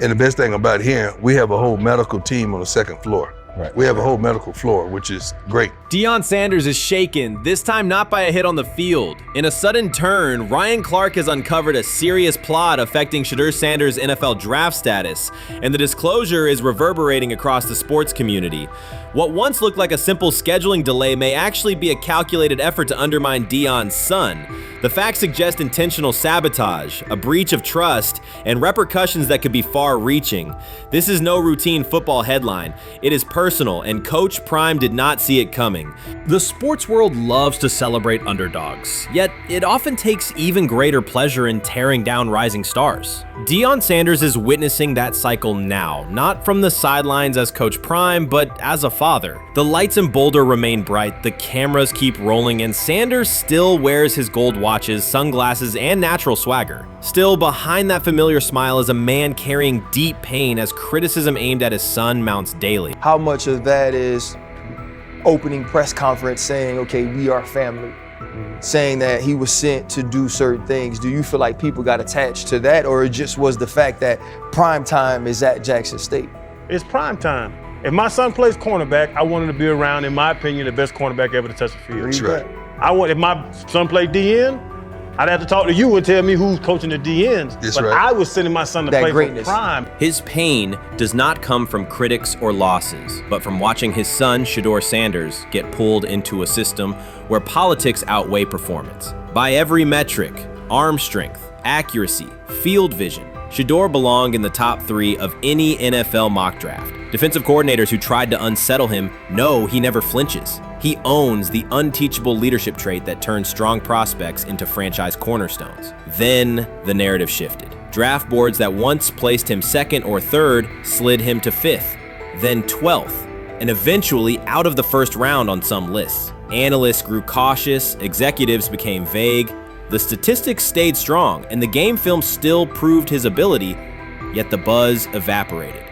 And the best thing about here, we have a whole medical team on the second floor. Right. We have a whole medical floor, which is great. Deion Sanders is shaken, this time not by a hit on the field. In a sudden turn, Ryan Clark has uncovered a serious plot affecting Shedeur Sanders' NFL draft status, and the disclosure is reverberating across the sports community. What once looked like a simple scheduling delay may actually be a calculated effort to undermine Deion's son. The facts suggest intentional sabotage, a breach of trust, and repercussions that could be far-reaching. This is no routine football headline. It is personal, and Coach Prime did not see it coming. The sports world loves to celebrate underdogs, yet it often takes even greater pleasure in tearing down rising stars. Deion Sanders is witnessing that cycle now, not from the sidelines as Coach Prime, but as a father. The lights in Boulder remain bright, the cameras keep rolling, and Sanders still wears his gold watches, sunglasses, and natural swagger. Still, behind that familiar smile is a man carrying deep pain as criticism aimed at his son mounts daily. How much of that is opening press conference saying, okay, we are family, saying that he was sent to do certain things? Do you feel like people got attached to that, or it just was the fact that prime time is at Jackson State? It's prime time. If my son plays cornerback, I want him to be around, in my opinion, the best cornerback ever to touch the field. That's right. If my son played DN, I'd have to talk to you and tell me who's coaching the DNs. That's but right. I was sending my son to That play greatness. for prime. His pain does not come from critics or losses, but from watching his son, Shedeur Sanders, get pulled into a system where politics outweigh performance. By every metric, arm strength, accuracy, field vision, Shedeur belonged in the top 3 of any NFL mock draft. Defensive coordinators who tried to unsettle him know he never flinches. He owns the unteachable leadership trait that turns strong prospects into franchise cornerstones. Then the narrative shifted. Draft boards that once placed him 2nd or 3rd slid him to 5th, then 12th, and eventually out of the 1st round on some lists. Analysts grew cautious, executives became vague. The statistics stayed strong, and the game film still proved his ability, yet the buzz evaporated.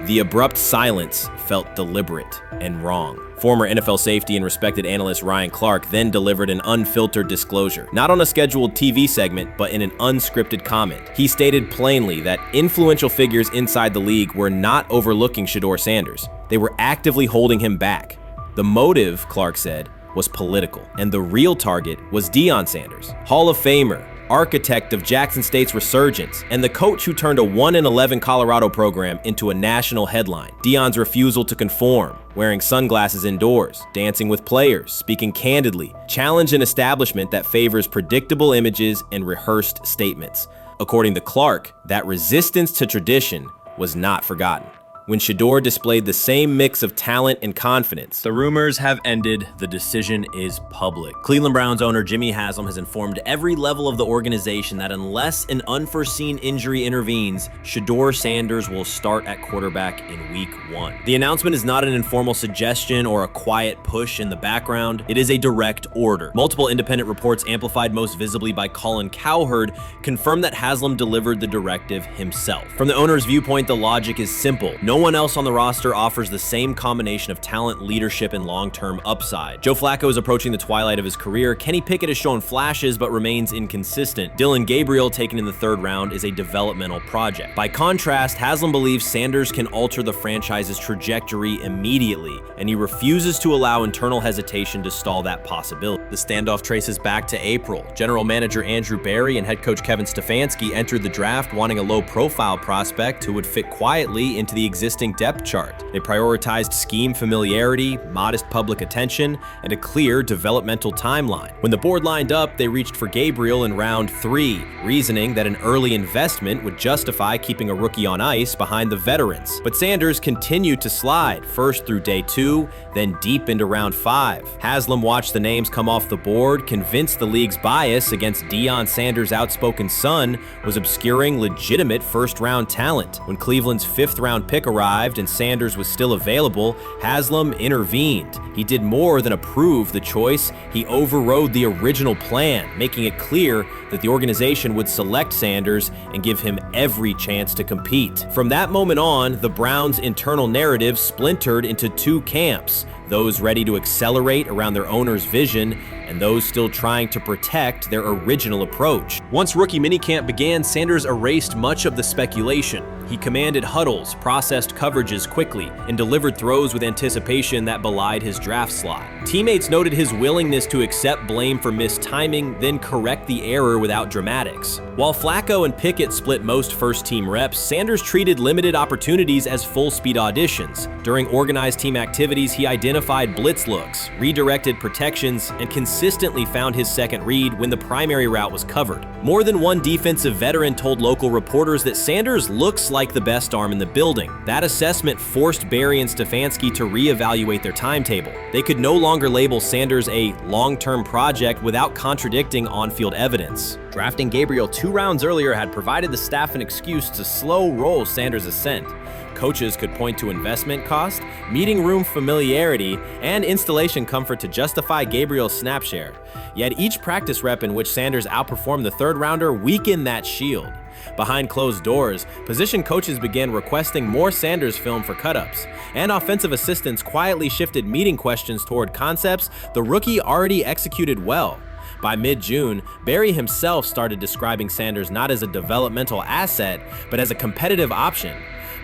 The abrupt silence felt deliberate and wrong. Former NFL safety and respected analyst Ryan Clark then delivered an unfiltered disclosure, not on a scheduled TV segment, but in an unscripted comment. He stated plainly that influential figures inside the league were not overlooking Shedeur Sanders. They were actively holding him back. The motive, Clark said, was political, and the real target was Deion Sanders, Hall of Famer, architect of Jackson State's resurgence, and the coach who turned a 1-11 Colorado program into a national headline. Deion's refusal to conform, wearing sunglasses indoors, dancing with players, speaking candidly, challenged an establishment that favors predictable images and rehearsed statements. According to Clark, that resistance to tradition was not forgotten. When Shedeur displayed the same mix of talent and confidence. The rumors have ended, the decision is public. Cleveland Browns owner Jimmy Haslam has informed every level of the organization that unless an unforeseen injury intervenes, Shedeur Sanders will start at quarterback in week 1. The announcement is not an informal suggestion or a quiet push in the background, it is a direct order. Multiple independent reports, amplified most visibly by Colin Cowherd, confirm that Haslam delivered the directive himself. From the owner's viewpoint, the logic is simple. No one else on the roster offers the same combination of talent, leadership, and long-term upside. Joe Flacco is approaching the twilight of his career. Kenny Pickett has shown flashes but remains inconsistent. Dylan Gabriel, taken in the 3rd round, is a developmental project. By contrast, Haslam believes Sanders can alter the franchise's trajectory immediately, and he refuses to allow internal hesitation to stall that possibility. The standoff traces back to April. General manager Andrew Berry and head coach Kevin Stefanski entered the draft wanting a low-profile prospect who would fit quietly into the existing depth chart. They prioritized scheme familiarity, modest public attention, and a clear developmental timeline. When the board lined up, they reached for Gabriel in round 3, reasoning that an early investment would justify keeping a rookie on ice behind the veterans. But Sanders continued to slide, first through day 2, then deep into round 5. Haslam watched the names come off the board, convinced the league's bias against Deion Sanders' outspoken son was obscuring legitimate first-round talent. When Cleveland's 5th-round pick arrived and Sanders was still available, Haslam intervened. He did more than approve the choice, he overrode the original plan, making it clear that the organization would select Sanders and give him every chance to compete. From that moment on, the Browns' internal narrative splintered into 2 camps, those ready to accelerate around their owner's vision, and those still trying to protect their original approach. Once rookie minicamp began, Sanders erased much of the speculation. He He commanded huddles, processed coverages quickly, and delivered throws with anticipation that belied his draft slot. Teammates noted his willingness to accept blame for missed timing, then correct the error without dramatics. While Flacco and Pickett split most first-team reps, Sanders treated limited opportunities as full-speed auditions. During organized team activities, he identified blitz looks, redirected protections, and consistently found his second read when the primary route was covered. More than one defensive veteran told local reporters that Sanders looks like the best arm in the building. That assessment forced Barry and Stefanski to reevaluate their timetable. They could no longer label Sanders a long-term project without contradicting on-field evidence. Drafting Gabriel 2 rounds earlier had provided the staff an excuse to slow roll Sanders' ascent. Coaches could point to investment cost, meeting room familiarity, and installation comfort to justify Gabriel's snap share. Yet each practice rep in which Sanders outperformed the third-rounder weakened that shield. Behind closed doors, position coaches began requesting more Sanders film for cut-ups, and offensive assistants quietly shifted meeting questions toward concepts the rookie already executed well. By mid-June, Barry himself started describing Sanders not as a developmental asset, but as a competitive option.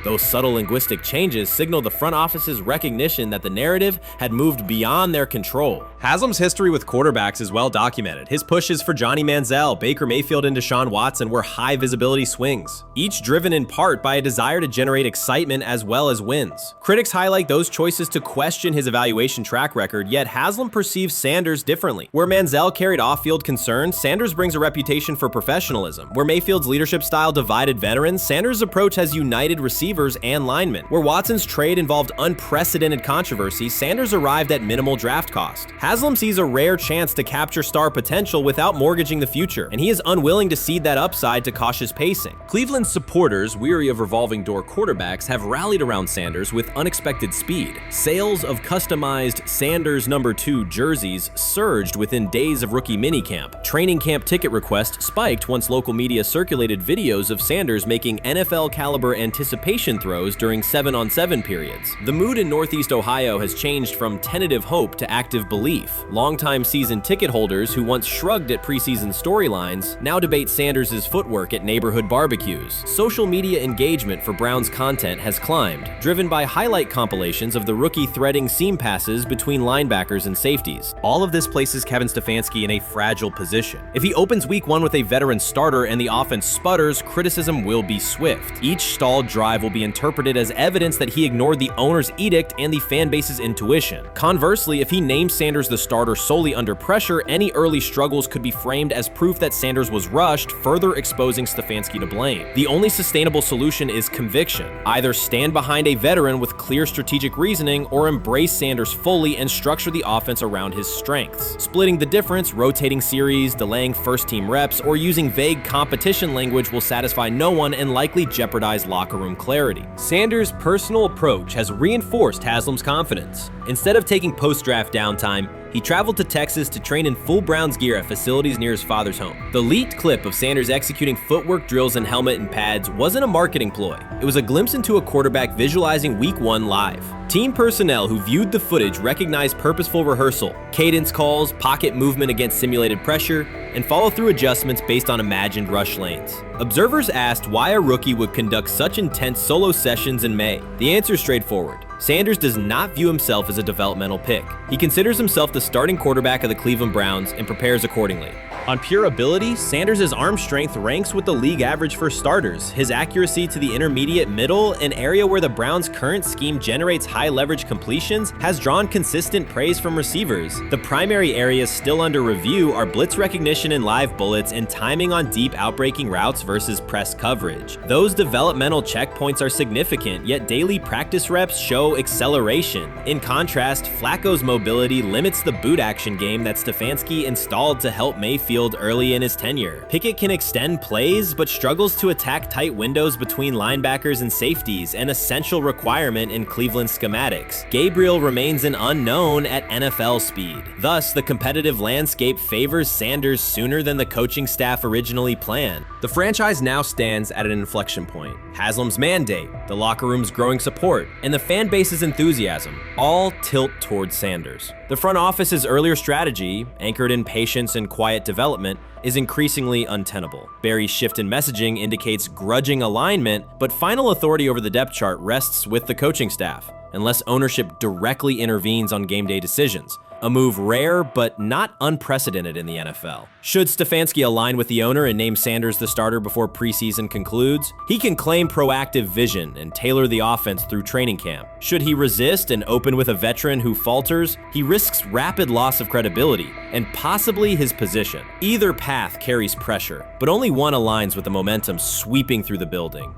Those subtle linguistic changes signaled the front office's recognition that the narrative had moved beyond their control. Haslam's history with quarterbacks is well documented. His pushes for Johnny Manziel, Baker Mayfield, and Deshaun Watson were high-visibility swings, each driven in part by a desire to generate excitement as well as wins. Critics highlight those choices to question his evaluation track record, yet Haslam perceives Sanders differently. Where Manziel carried off-field concerns, Sanders brings a reputation for professionalism. Where Mayfield's leadership style divided veterans, Sanders' approach has united receivers and linemen. Where Watson's trade involved unprecedented controversy, Sanders arrived at minimal draft cost. Haslam sees a rare chance to capture star potential without mortgaging the future, and he is unwilling to cede that upside to cautious pacing. Cleveland's supporters, weary of revolving door quarterbacks, have rallied around Sanders with unexpected speed. Sales of customized Sanders number 2 jerseys surged within days of rookie minicamp. Training camp ticket requests spiked once local media circulated videos of Sanders making NFL-caliber anticipation throws during 7-on-7 periods. The mood in Northeast Ohio has changed from tentative hope to active belief. Longtime season ticket holders who once shrugged at preseason storylines now debate Sanders' footwork at neighborhood barbecues. Social media engagement for Brown's content has climbed, driven by highlight compilations of the rookie threading seam passes between linebackers and safeties. All of this places Kevin Stefanski in a fragile position. If he opens week 1 with a veteran starter and the offense sputters, criticism will be swift. Each stalled drive will be interpreted as evidence that he ignored the owner's edict and the fan base's intuition. Conversely, if he names Sanders the starter solely under pressure, any early struggles could be framed as proof that Sanders was rushed, further exposing Stefanski to blame. The only sustainable solution is conviction. Either stand behind a veteran with clear strategic reasoning or embrace Sanders fully and structure the offense around his strengths. Splitting the difference, rotating series, delaying first-team reps, or using vague competition language will satisfy no one and likely jeopardize locker room clarity. Sanders' personal approach has reinforced Haslam's confidence. Instead of taking post-draft downtime, he traveled to Texas to train in full Browns gear at facilities near his father's home. The leaked clip of Sanders executing footwork drills in helmet and pads wasn't a marketing ploy. It was a glimpse into a quarterback visualizing Week 1 live. Team personnel who viewed the footage recognized purposeful rehearsal, cadence calls, pocket movement against simulated pressure, and follow-through adjustments based on imagined rush lanes. Observers asked why a rookie would conduct such intense solo sessions in May. The answer is straightforward. Sanders does not view himself as a developmental pick. He considers himself the starting quarterback of the Cleveland Browns and prepares accordingly. On pure ability, Sanders' arm strength ranks with the league average for starters. His accuracy to the intermediate middle, an area where the Browns' current scheme generates high-leverage completions, has drawn consistent praise from receivers. The primary areas still under review are blitz recognition and live bullets and timing on deep outbreaking routes versus press coverage. Those developmental checkpoints are significant, yet daily practice reps show acceleration. In contrast, Flacco's mobility limits the boot action game that Stefanski installed to help Mayfield early in his tenure. Pickett can extend plays, but struggles to attack tight windows between linebackers and safeties, an essential requirement in Cleveland schematics. Gabriel remains an unknown at NFL speed. Thus, the competitive landscape favors Sanders sooner than the coaching staff originally planned. The franchise now stands at an inflection point. Haslam's mandate, the locker room's growing support, and the fan base's enthusiasm all tilt towards Sanders. The front office's earlier strategy, anchored in patience and quiet development, development is increasingly untenable. Barry's shift in messaging indicates grudging alignment, but final authority over the depth chart rests with the coaching staff, unless ownership directly intervenes on game day decisions. A move rare, but not unprecedented in the NFL. Should Stefanski align with the owner and name Sanders the starter before preseason concludes, he can claim proactive vision and tailor the offense through training camp. Should he resist and open with a veteran who falters, he risks rapid loss of credibility and possibly his position. Either path carries pressure, but only one aligns with the momentum sweeping through the building.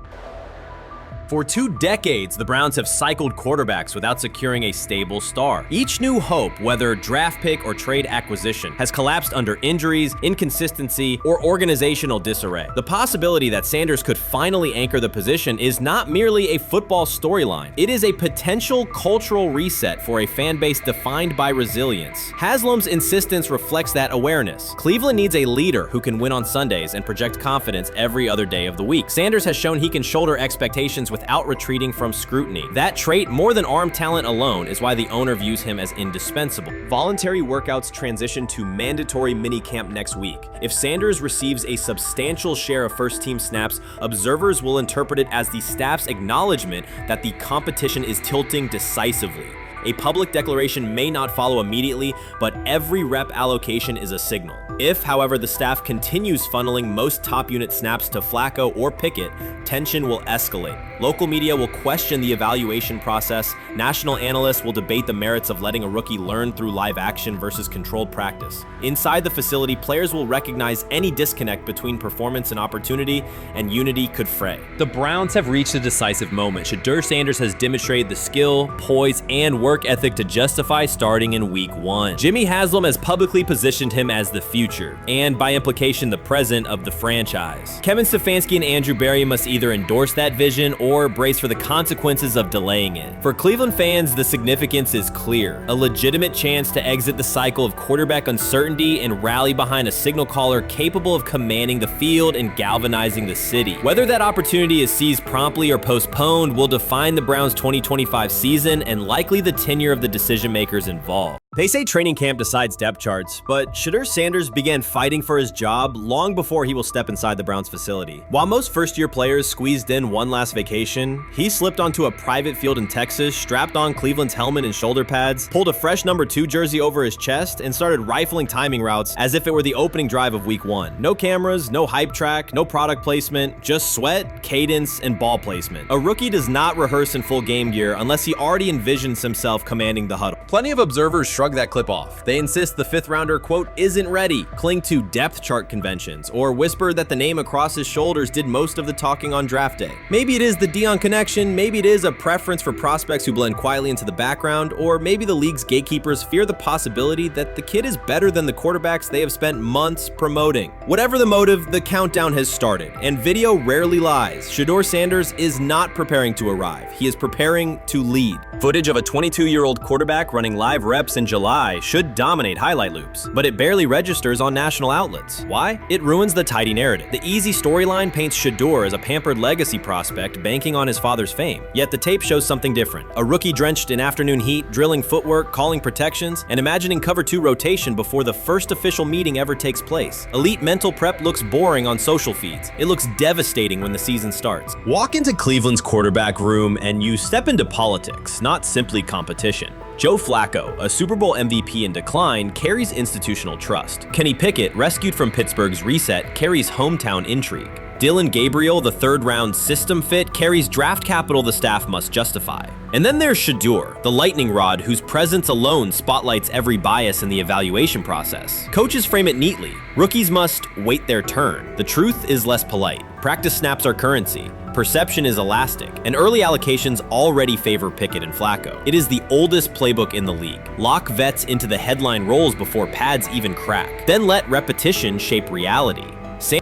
For 2 decades, the Browns have cycled quarterbacks without securing a stable star. Each new hope, whether draft pick or trade acquisition, has collapsed under injuries, inconsistency, or organizational disarray. The possibility that Sanders could finally anchor the position is not merely a football storyline. It is a potential cultural reset for a fan base defined by resilience. Haslam's insistence reflects that awareness. Cleveland needs a leader who can win on Sundays and project confidence every other day of the week. Sanders has shown he can shoulder expectations without retreating from scrutiny. That trait, more than arm talent alone, is why the owner views him as indispensable. Voluntary workouts transition to mandatory minicamp next week. If Sanders receives a substantial share of first-team snaps, observers will interpret it as the staff's acknowledgement that the competition is tilting decisively. A public declaration may not follow immediately, but every rep allocation is a signal. If, however, the staff continues funneling most top unit snaps to Flacco or Pickett, tension will escalate. Local media will question the evaluation process. National analysts will debate the merits of letting a rookie learn through live action versus controlled practice. Inside the facility, players will recognize any disconnect between performance and opportunity, and unity could fray. The Browns have reached a decisive moment. Shedeur Sanders has demonstrated the skill, poise, and work ethic to justify starting in Week 1. Jimmy Haslam has publicly positioned him as the future, and by implication the present of the franchise. Kevin Stefanski and Andrew Berry must either endorse that vision or brace for the consequences of delaying it. For Cleveland fans, the significance is clear. A legitimate chance to exit the cycle of quarterback uncertainty and rally behind a signal caller capable of commanding the field and galvanizing the city. Whether that opportunity is seized promptly or postponed will define the Browns' 2025 season and likely the tenure of the decision makers involved. They say training camp decides depth charts, but Shedeur Sanders began fighting for his job long before he will step inside the Browns facility. While most first-year players squeezed in one last vacation, he slipped onto a private field in Texas, strapped on Cleveland's helmet and shoulder pads, pulled a fresh number 2 jersey over his chest, and started rifling timing routes as if it were the opening drive of Week 1. No cameras, no hype track, no product placement, just sweat, cadence, and ball placement. A rookie does not rehearse in full game gear unless he already envisions himself commanding the huddle. Plenty of observers shrug that clip off. They insist the 5th rounder, quote, isn't ready, cling to depth chart conventions, or whisper that the name across his shoulders did most of the talking on draft day. Maybe it is the Deion connection, maybe it is a preference for prospects who blend quietly into the background, or maybe the league's gatekeepers fear the possibility that the kid is better than the quarterbacks they have spent months promoting. Whatever the motive, the countdown has started, and video rarely lies. Shedeur Sanders is not preparing to arrive. He is preparing to lead. Footage of a 22-year-old quarterback running live reps in July should dominate highlight loops, but it barely registers on national outlets. Why? It ruins the tidy narrative. The easy storyline paints Shedeur as a pampered legacy prospect banking on his father's fame. Yet the tape shows something different. A rookie drenched in afternoon heat, drilling footwork, calling protections, and imagining cover 2 rotation before the first official meeting ever takes place. Elite mental prep looks boring on social feeds. It looks devastating when the season starts. Walk into Cleveland's quarterback room and you step into politics, not simply competition. Joe Flacco, a Super Bowl MVP in decline, carries institutional trust. Kenny Pickett, rescued from Pittsburgh's reset, carries hometown intrigue. Dylan Gabriel, the 3rd-round system fit, carries draft capital the staff must justify. And then there's Shedeur, the lightning rod whose presence alone spotlights every bias in the evaluation process. Coaches frame it neatly. Rookies must wait their turn. The truth is less polite. Practice snaps are currency. Perception is elastic, and early allocations already favor Pickett and Flacco. It is the oldest playbook in the league. Lock vets into the headline roles before pads even crack. Then let repetition shape reality.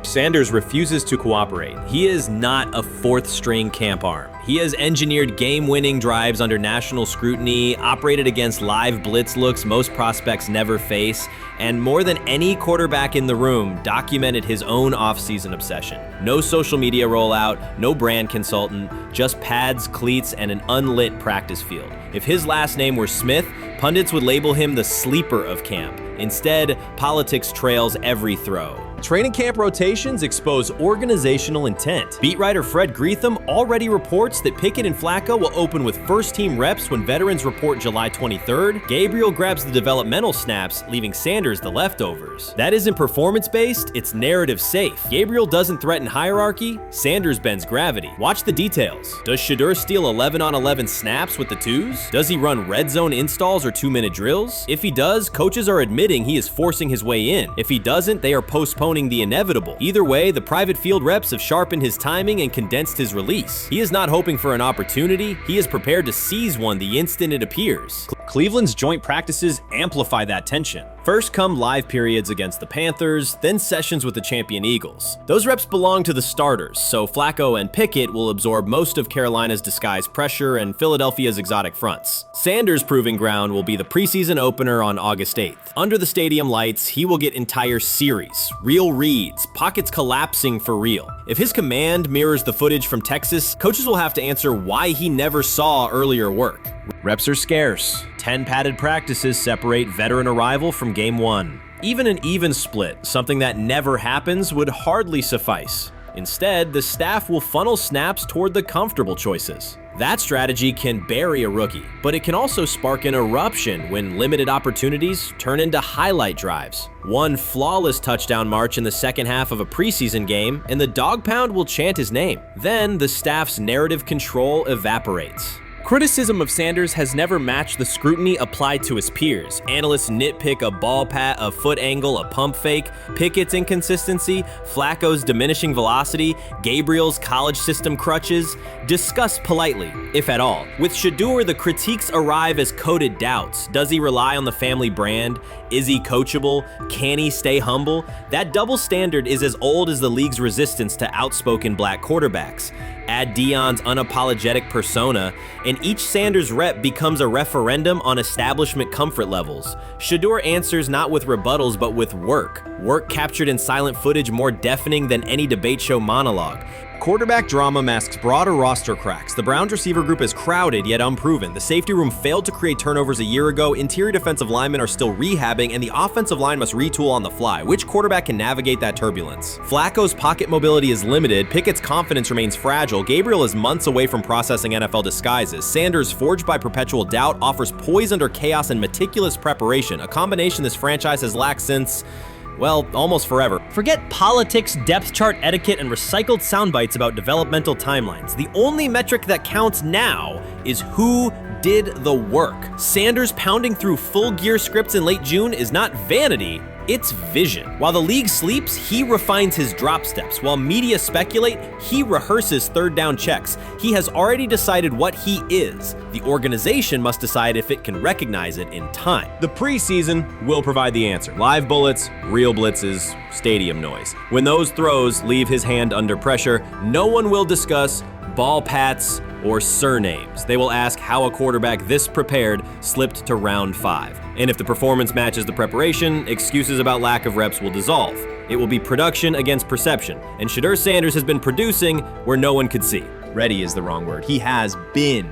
Sanders refuses to cooperate. He is not a 4th-string camp arm. He has engineered game-winning drives under national scrutiny, operated against live blitz looks most prospects never face, and more than any quarterback in the room, documented his own off-season obsession. No social media rollout, no brand consultant, just pads, cleats, and an unlit practice field. If his last name were Smith, Pundits would label him the sleeper of camp. Instead, politics trails every throw. Training camp rotations expose organizational intent. Beat writer Fred Greetham already reports that Pickett and Flacco will open with first-team reps when veterans report July 23rd. Gabriel grabs the developmental snaps, leaving Sanders the leftovers. That isn't performance-based, it's narrative-safe. Gabriel doesn't threaten hierarchy, Sanders bends gravity. Watch the details. Does Shedeur steal 11-on-11 snaps with the twos? Does he run red zone installs or 2-minute drills? If he does, coaches are admitting he is forcing his way in. If he doesn't, they are postponing the inevitable. Either way, the private field reps have sharpened his timing and condensed his release. He is not hoping for an opportunity, he is prepared to seize one the instant it appears. Cleveland's joint practices amplify that tension. First come live periods against the Panthers, then sessions with the champion Eagles. Those reps belong to the starters, so Flacco and Pickett will absorb most of Carolina's disguised pressure and Philadelphia's exotic fronts. Sanders' proving ground will be the preseason opener on August 8th. Under the stadium lights, he will get entire series, real reads, pockets collapsing for real. If his command mirrors the footage from Texas, coaches will have to answer why he never saw earlier work. Reps are scarce. 10 padded practices separate veteran arrival from game 1. Even an even split, something that never happens, would hardly suffice. Instead, the staff will funnel snaps toward the comfortable choices. That strategy can bury a rookie, but it can also spark an eruption when limited opportunities turn into highlight drives. One flawless touchdown march in the second half of a preseason game, and the dog pound will chant his name. Then the staff's narrative control evaporates. Criticism of Sanders has never matched the scrutiny applied to his peers. Analysts nitpick a ball pat, a foot angle, a pump fake, Pickett's inconsistency, Flacco's diminishing velocity, Gabriel's college system crutches. Discuss politely, if at all. With Shedeur, the critiques arrive as coded doubts. Does he rely on the family brand? Is he coachable? Can he stay humble? That double standard is as old as the league's resistance to outspoken black quarterbacks. Add Deion's unapologetic persona, and each Sanders rep becomes a referendum on establishment comfort levels. Shedeur answers not with rebuttals but with work. Work captured in silent footage more deafening than any debate show monologue. Quarterback drama masks broader roster cracks. The Browns receiver group is crowded yet unproven. The safety room failed to create turnovers a year ago. Interior defensive linemen are still rehabbing, and the offensive line must retool on the fly. Which quarterback can navigate that turbulence? Flacco's pocket mobility is limited. Pickett's confidence remains fragile. Gabriel is months away from processing NFL disguises. Sanders, forged by perpetual doubt, offers poise under chaos and meticulous preparation, a combination this franchise has lacked since, well, almost forever. Forget politics, depth chart etiquette, and recycled sound bites about developmental timelines. The only metric that counts now is who did the work. Sanders pounding through full gear scripts in late June is not vanity, it's vision. While the league sleeps, he refines his drop steps. While media speculate, he rehearses third down checks. He has already decided what he is. The organization must decide if it can recognize it in time. The preseason will provide the answer. Live bullets, real blitzes, stadium noise. When those throws leave his hand under pressure, no one will discuss ball pats or surnames. They will ask how a quarterback this prepared slipped to round 5. And if the performance matches the preparation, excuses about lack of reps will dissolve. It will be production against perception, and Shedeur Sanders has been producing where no one could see. Ready is the wrong word. He has been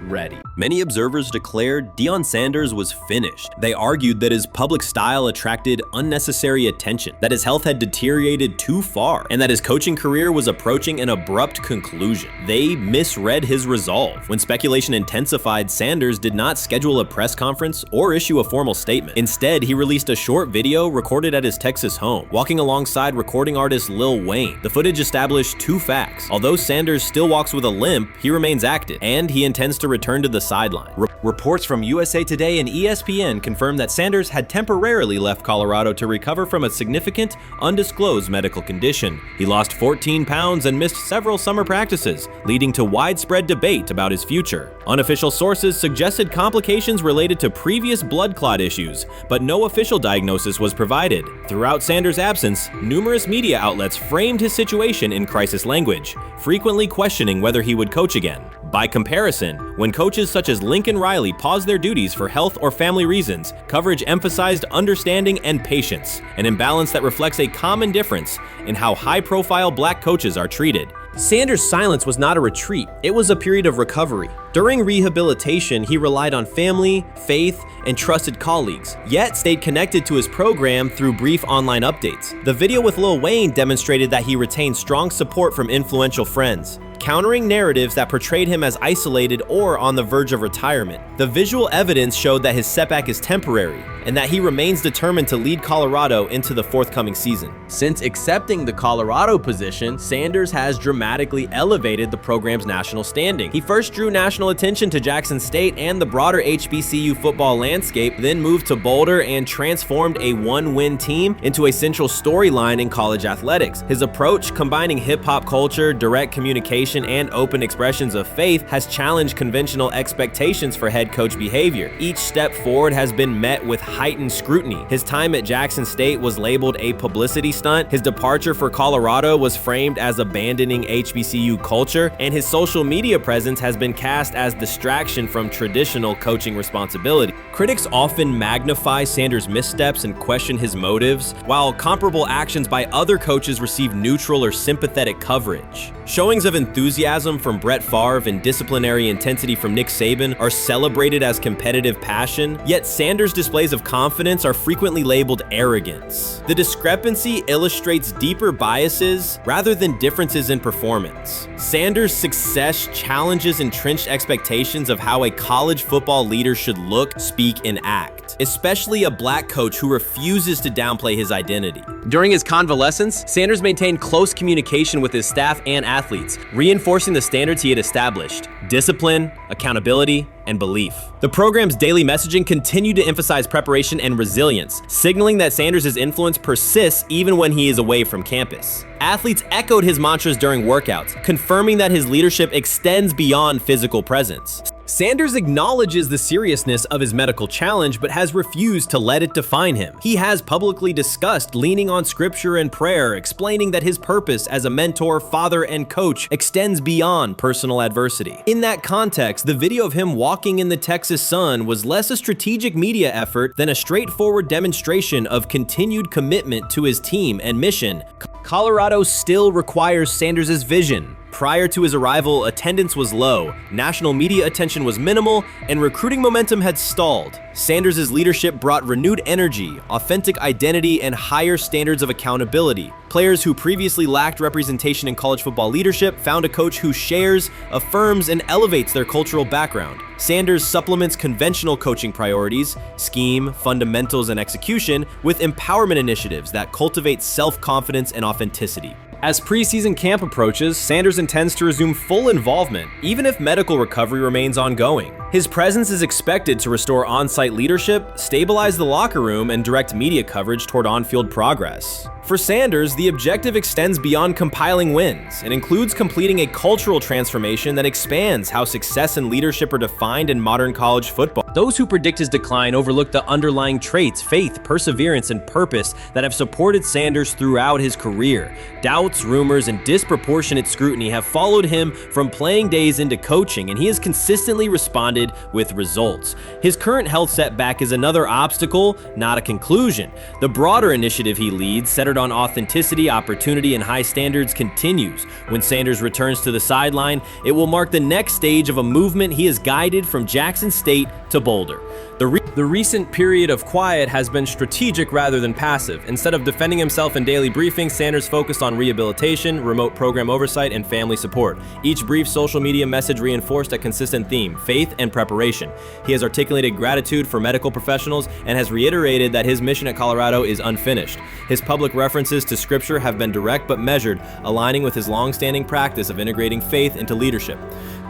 ready. Many observers declared Deion Sanders was finished. They argued that his public style attracted unnecessary attention, that his health had deteriorated too far, and that his coaching career was approaching an abrupt conclusion. They misread his resolve. When speculation intensified, Sanders did not schedule a press conference or issue a formal statement. Instead, he released a short video recorded at his Texas home, walking alongside recording artist Lil Wayne. The footage established 2 facts. Although Sanders still walks with a limp, he remains active, and he intends to return to the sideline. Reports from USA Today and ESPN confirmed that Sanders had temporarily left Colorado to recover from a significant, undisclosed medical condition. He lost 14 pounds and missed several summer practices, leading to widespread debate about his future. Unofficial sources suggested complications related to previous blood clot issues, but no official diagnosis was provided. Throughout Sanders' absence, numerous media outlets framed his situation in crisis language, frequently questioning whether he would coach again. By comparison, when coaches such as Lincoln Riley pause their duties for health or family reasons, coverage emphasized understanding and patience, an imbalance that reflects a common difference in how high-profile black coaches are treated. Sanders' silence was not a retreat, it was a period of recovery. During rehabilitation, he relied on family, faith, and trusted colleagues, yet stayed connected to his program through brief online updates. The video with Lil Wayne demonstrated that he retained strong support from influential friends, countering narratives that portrayed him as isolated or on the verge of retirement. The visual evidence showed that his setback is temporary, and that he remains determined to lead Colorado into the forthcoming season. Since accepting the Colorado position, Sanders has dramatically elevated the program's national standing. He first drew national attention to Jackson State and the broader HBCU football landscape, then moved to Boulder and transformed a one-win team into a central storyline in college athletics. His approach, combining hip-hop culture, direct communication, and open expressions of faith, has challenged conventional expectations for head coach behavior. Each step forward has been met with heightened scrutiny. His time at Jackson State was labeled a publicity stunt, his departure for Colorado was framed as abandoning HBCU culture, and his social media presence has been cast as distraction from traditional coaching responsibility. Critics often magnify Sanders' missteps and question his motives, while comparable actions by other coaches receive neutral or sympathetic coverage. Showings of enthusiasm from Brett Favre and disciplinary intensity from Nick Saban are celebrated as competitive passion, yet Sanders' displays of confidence are frequently labeled arrogance. The discrepancy illustrates deeper biases rather than differences in performance. Sanders' success challenges entrenched expectations of how a college football leader should look, speak, and act, especially a black coach who refuses to downplay his identity. During his convalescence, Sanders maintained close communication with his staff and athletes, reinforcing the standards he had established: discipline, accountability, and belief. The program's daily messaging continued to emphasize preparation and resilience, signaling that Sanders' influence persists even when he is away from campus. Athletes echoed his mantras during workouts, confirming that his leadership extends beyond physical presence. Sanders acknowledges the seriousness of his medical challenge, but has refused to let it define him. He has publicly discussed leaning on scripture and prayer, explaining that his purpose as a mentor, father, and coach extends beyond personal adversity. In that context, the video of him walking in the Texas sun was less a strategic media effort than a straightforward demonstration of continued commitment to his team and mission. Colorado still requires Sanders' vision. Prior to his arrival, attendance was low, national media attention was minimal, and recruiting momentum had stalled. Sanders' leadership brought renewed energy, authentic identity, and higher standards of accountability. Players who previously lacked representation in college football leadership found a coach who shares, affirms, and elevates their cultural background. Sanders supplements conventional coaching priorities, scheme, fundamentals, and execution with empowerment initiatives that cultivate self-confidence and authenticity. As preseason camp approaches, Sanders intends to resume full involvement, even if medical recovery remains ongoing. His presence is expected to restore on-site leadership, stabilize the locker room, and direct media coverage toward on-field progress. For Sanders, the objective extends beyond compiling wins and includes completing a cultural transformation that expands how success and leadership are defined in modern college football. Those who predict his decline overlook the underlying traits, faith, perseverance, and purpose that have supported Sanders throughout his career. Doubts, rumors, and disproportionate scrutiny have followed him from playing days into coaching, and he has consistently responded with results. His current health setback is another obstacle, not a conclusion. The broader initiative he leads, centered on authenticity, opportunity, and high standards, continues. When Sanders returns to the sideline, it will mark the next stage of a movement he has guided from Jackson State to Boulder. The recent period of quiet has been strategic rather than passive. Instead of defending himself in daily briefings, Sanders focused on rehabilitation, remote program oversight, and family support. Each brief social media message reinforced a consistent theme: faith and preparation. He has articulated gratitude for medical professionals and has reiterated that his mission at Colorado is unfinished. His public references to scripture have been direct but measured, aligning with his long-standing practice of integrating faith into leadership.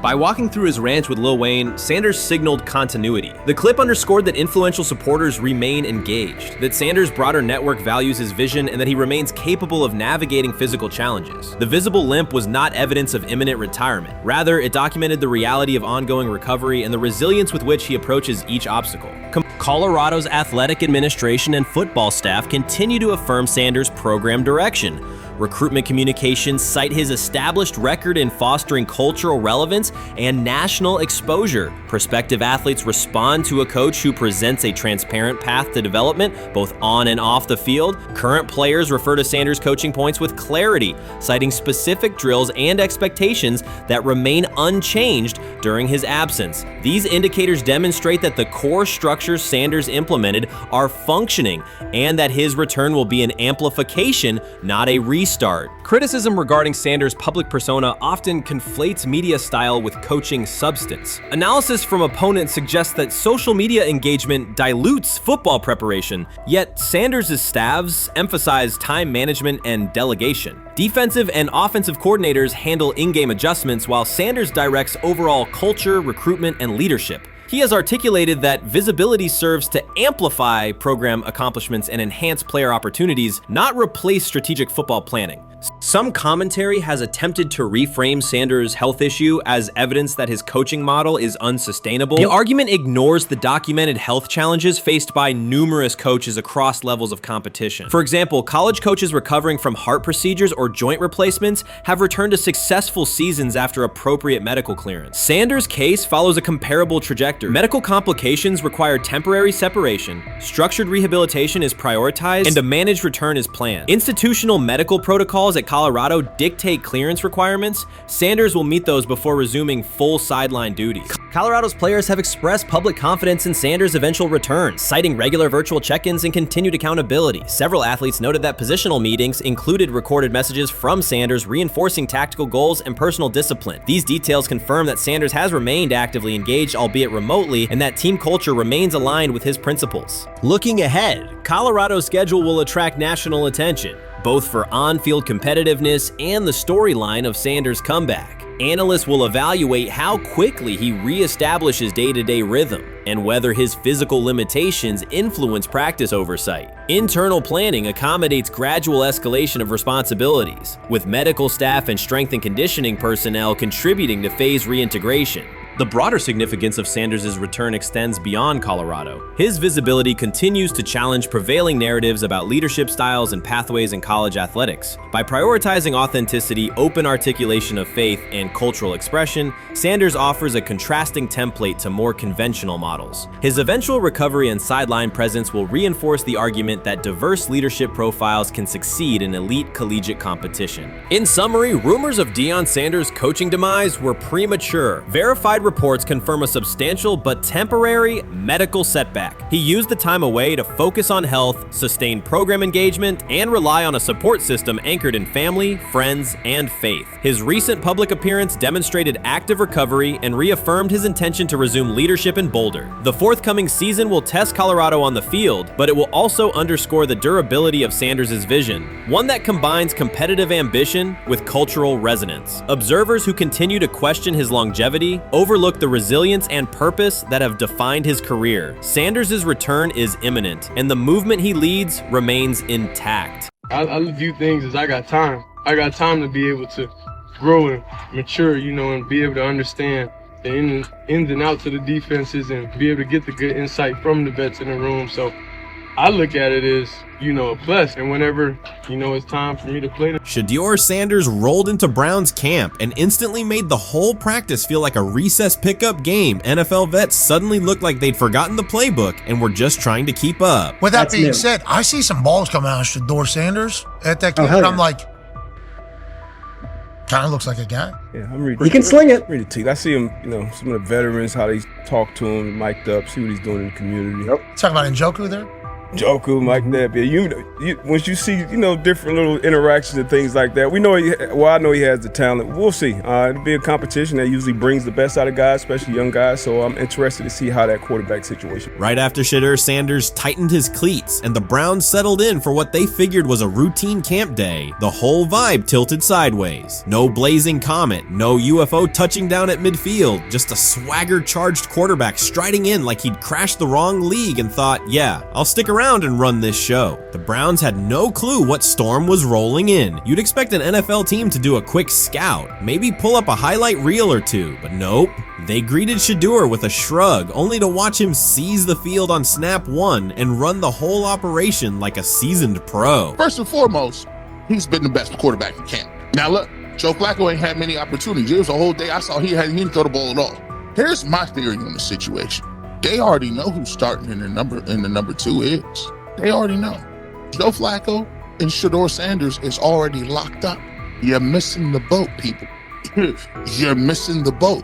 By walking through his ranch with Lil Wayne, Sanders signaled continuity. The clip underscored that influential supporters remain engaged, that Sanders' broader network values his vision, and that he remains capable of navigating physical challenges. The visible limp was not evidence of imminent retirement. Rather, it documented the reality of ongoing recovery and the resilience with which he approaches each obstacle. Colorado's athletic administration and football staff continue to affirm Sanders' program direction. Recruitment communications cite his established record in fostering cultural relevance and national exposure. Prospective athletes respond to a coach who presents a transparent path to development, both on and off the field. Current players refer to Sanders' coaching points with clarity, citing specific drills and expectations that remain unchanged during his absence. These indicators demonstrate that the core structures Sanders implemented are functioning and that his return will be an amplification, not a restart. Criticism regarding Sanders' public persona often conflates media style with coaching substance. Analysis from opponents suggests that social media engagement dilutes football preparation, yet Sanders' staffs emphasize time management and delegation. Defensive and offensive coordinators handle in-game adjustments while Sanders directs overall culture, recruitment, and leadership. He has articulated that visibility serves to amplify program accomplishments and enhance player opportunities, not replace strategic football planning. Some commentary has attempted to reframe Sanders' health issue as evidence that his coaching model is unsustainable. The argument ignores the documented health challenges faced by numerous coaches across levels of competition. For example, college coaches recovering from heart procedures or joint replacements have returned to successful seasons after appropriate medical clearance. Sanders' case follows a comparable trajectory. Medical complications require temporary separation, structured rehabilitation is prioritized, and a managed return is planned. Institutional medical protocols at Colorado dictate clearance requirements. Sanders will meet those before resuming full sideline duties. Colorado's players have expressed public confidence in Sanders' eventual return, citing regular virtual check-ins and continued accountability. Several athletes noted that positional meetings included recorded messages from Sanders reinforcing tactical goals and personal discipline. These details confirm that Sanders has remained actively engaged, albeit remotely, and that team culture remains aligned with his principles. Looking ahead, Colorado's schedule will attract national attention, both for on-field competitiveness and the storyline of Sanders' comeback. Analysts will evaluate how quickly he reestablishes day-to-day rhythm and whether his physical limitations influence practice oversight. Internal planning accommodates gradual escalation of responsibilities, with medical staff and strength and conditioning personnel contributing to phase reintegration. The broader significance of Sanders' return extends beyond Colorado. His visibility continues to challenge prevailing narratives about leadership styles and pathways in college athletics. By prioritizing authenticity, open articulation of faith, and cultural expression, Sanders offers a contrasting template to more conventional models. His eventual recovery and sideline presence will reinforce the argument that diverse leadership profiles can succeed in elite collegiate competition. In summary, rumors of Deion Sanders' coaching demise were premature. Verified reports confirm a substantial but temporary medical setback. He used the time away to focus on health, sustain program engagement, and rely on a support system anchored in family, friends, and faith. His recent public appearance demonstrated active recovery and reaffirmed his intention to resume leadership in Boulder. The forthcoming season will test Colorado on the field, but it will also underscore the durability of Sanders' vision, one that combines competitive ambition with cultural resonance. Observers who continue to question his longevity overlook the resilience and purpose that have defined his career. Sanders' return is imminent, and the movement he leads remains intact. I view things as I got time. I got time to be able to grow and mature, and be able to understand the ins and outs of the defenses and be able to get the good insight from the vets in the room. So I look at it as, a plus. And whenever, it's time for me to play. Shedeur Sanders rolled into Browns camp and instantly made the whole practice feel like a recess pickup game. NFL vets suddenly looked like they'd forgotten the playbook and were just trying to keep up. With that being said, I see some balls coming out of Shedeur Sanders at that camp, and I'm like, kind of looks like a guy. Yeah, I'm reading. He can sling it. Read the teeth. I see him, some of the veterans, how they talk to him, mic'd up, see what he's doing in the community. Yep. Talking about Njoku there? Njoku, Mike Nebb. Yeah, once you see, different little interactions and things like that, I know he has the talent. We'll see. It'll be a competition that usually brings the best out of guys, especially young guys. So I'm interested to see how that quarterback situation. Right after Shedeur Sanders tightened his cleats and the Browns settled in for what they figured was a routine camp day, the whole vibe tilted sideways. No blazing comet, no UFO touching down at midfield, just a swagger-charged quarterback striding in like he'd crashed the wrong league and thought, yeah, I'll stick around and run this show. The Browns had no clue what storm was rolling in. You'd expect an NFL team to do a quick scout, maybe pull up a highlight reel or two, but nope. They greeted Shedeur with a shrug, only to watch him seize the field on snap one and run the whole operation like a seasoned pro. First and foremost, he's been the best quarterback in camp. Now look, Joe Flacco ain't had many opportunities. There was a whole day I saw he didn't throw the ball at all. Here's my theory on the situation. They already know who's starting in the number 2 is. They already know. Joe Flacco and Shedeur Sanders is already locked up. You're missing the boat, people. You're missing the boat.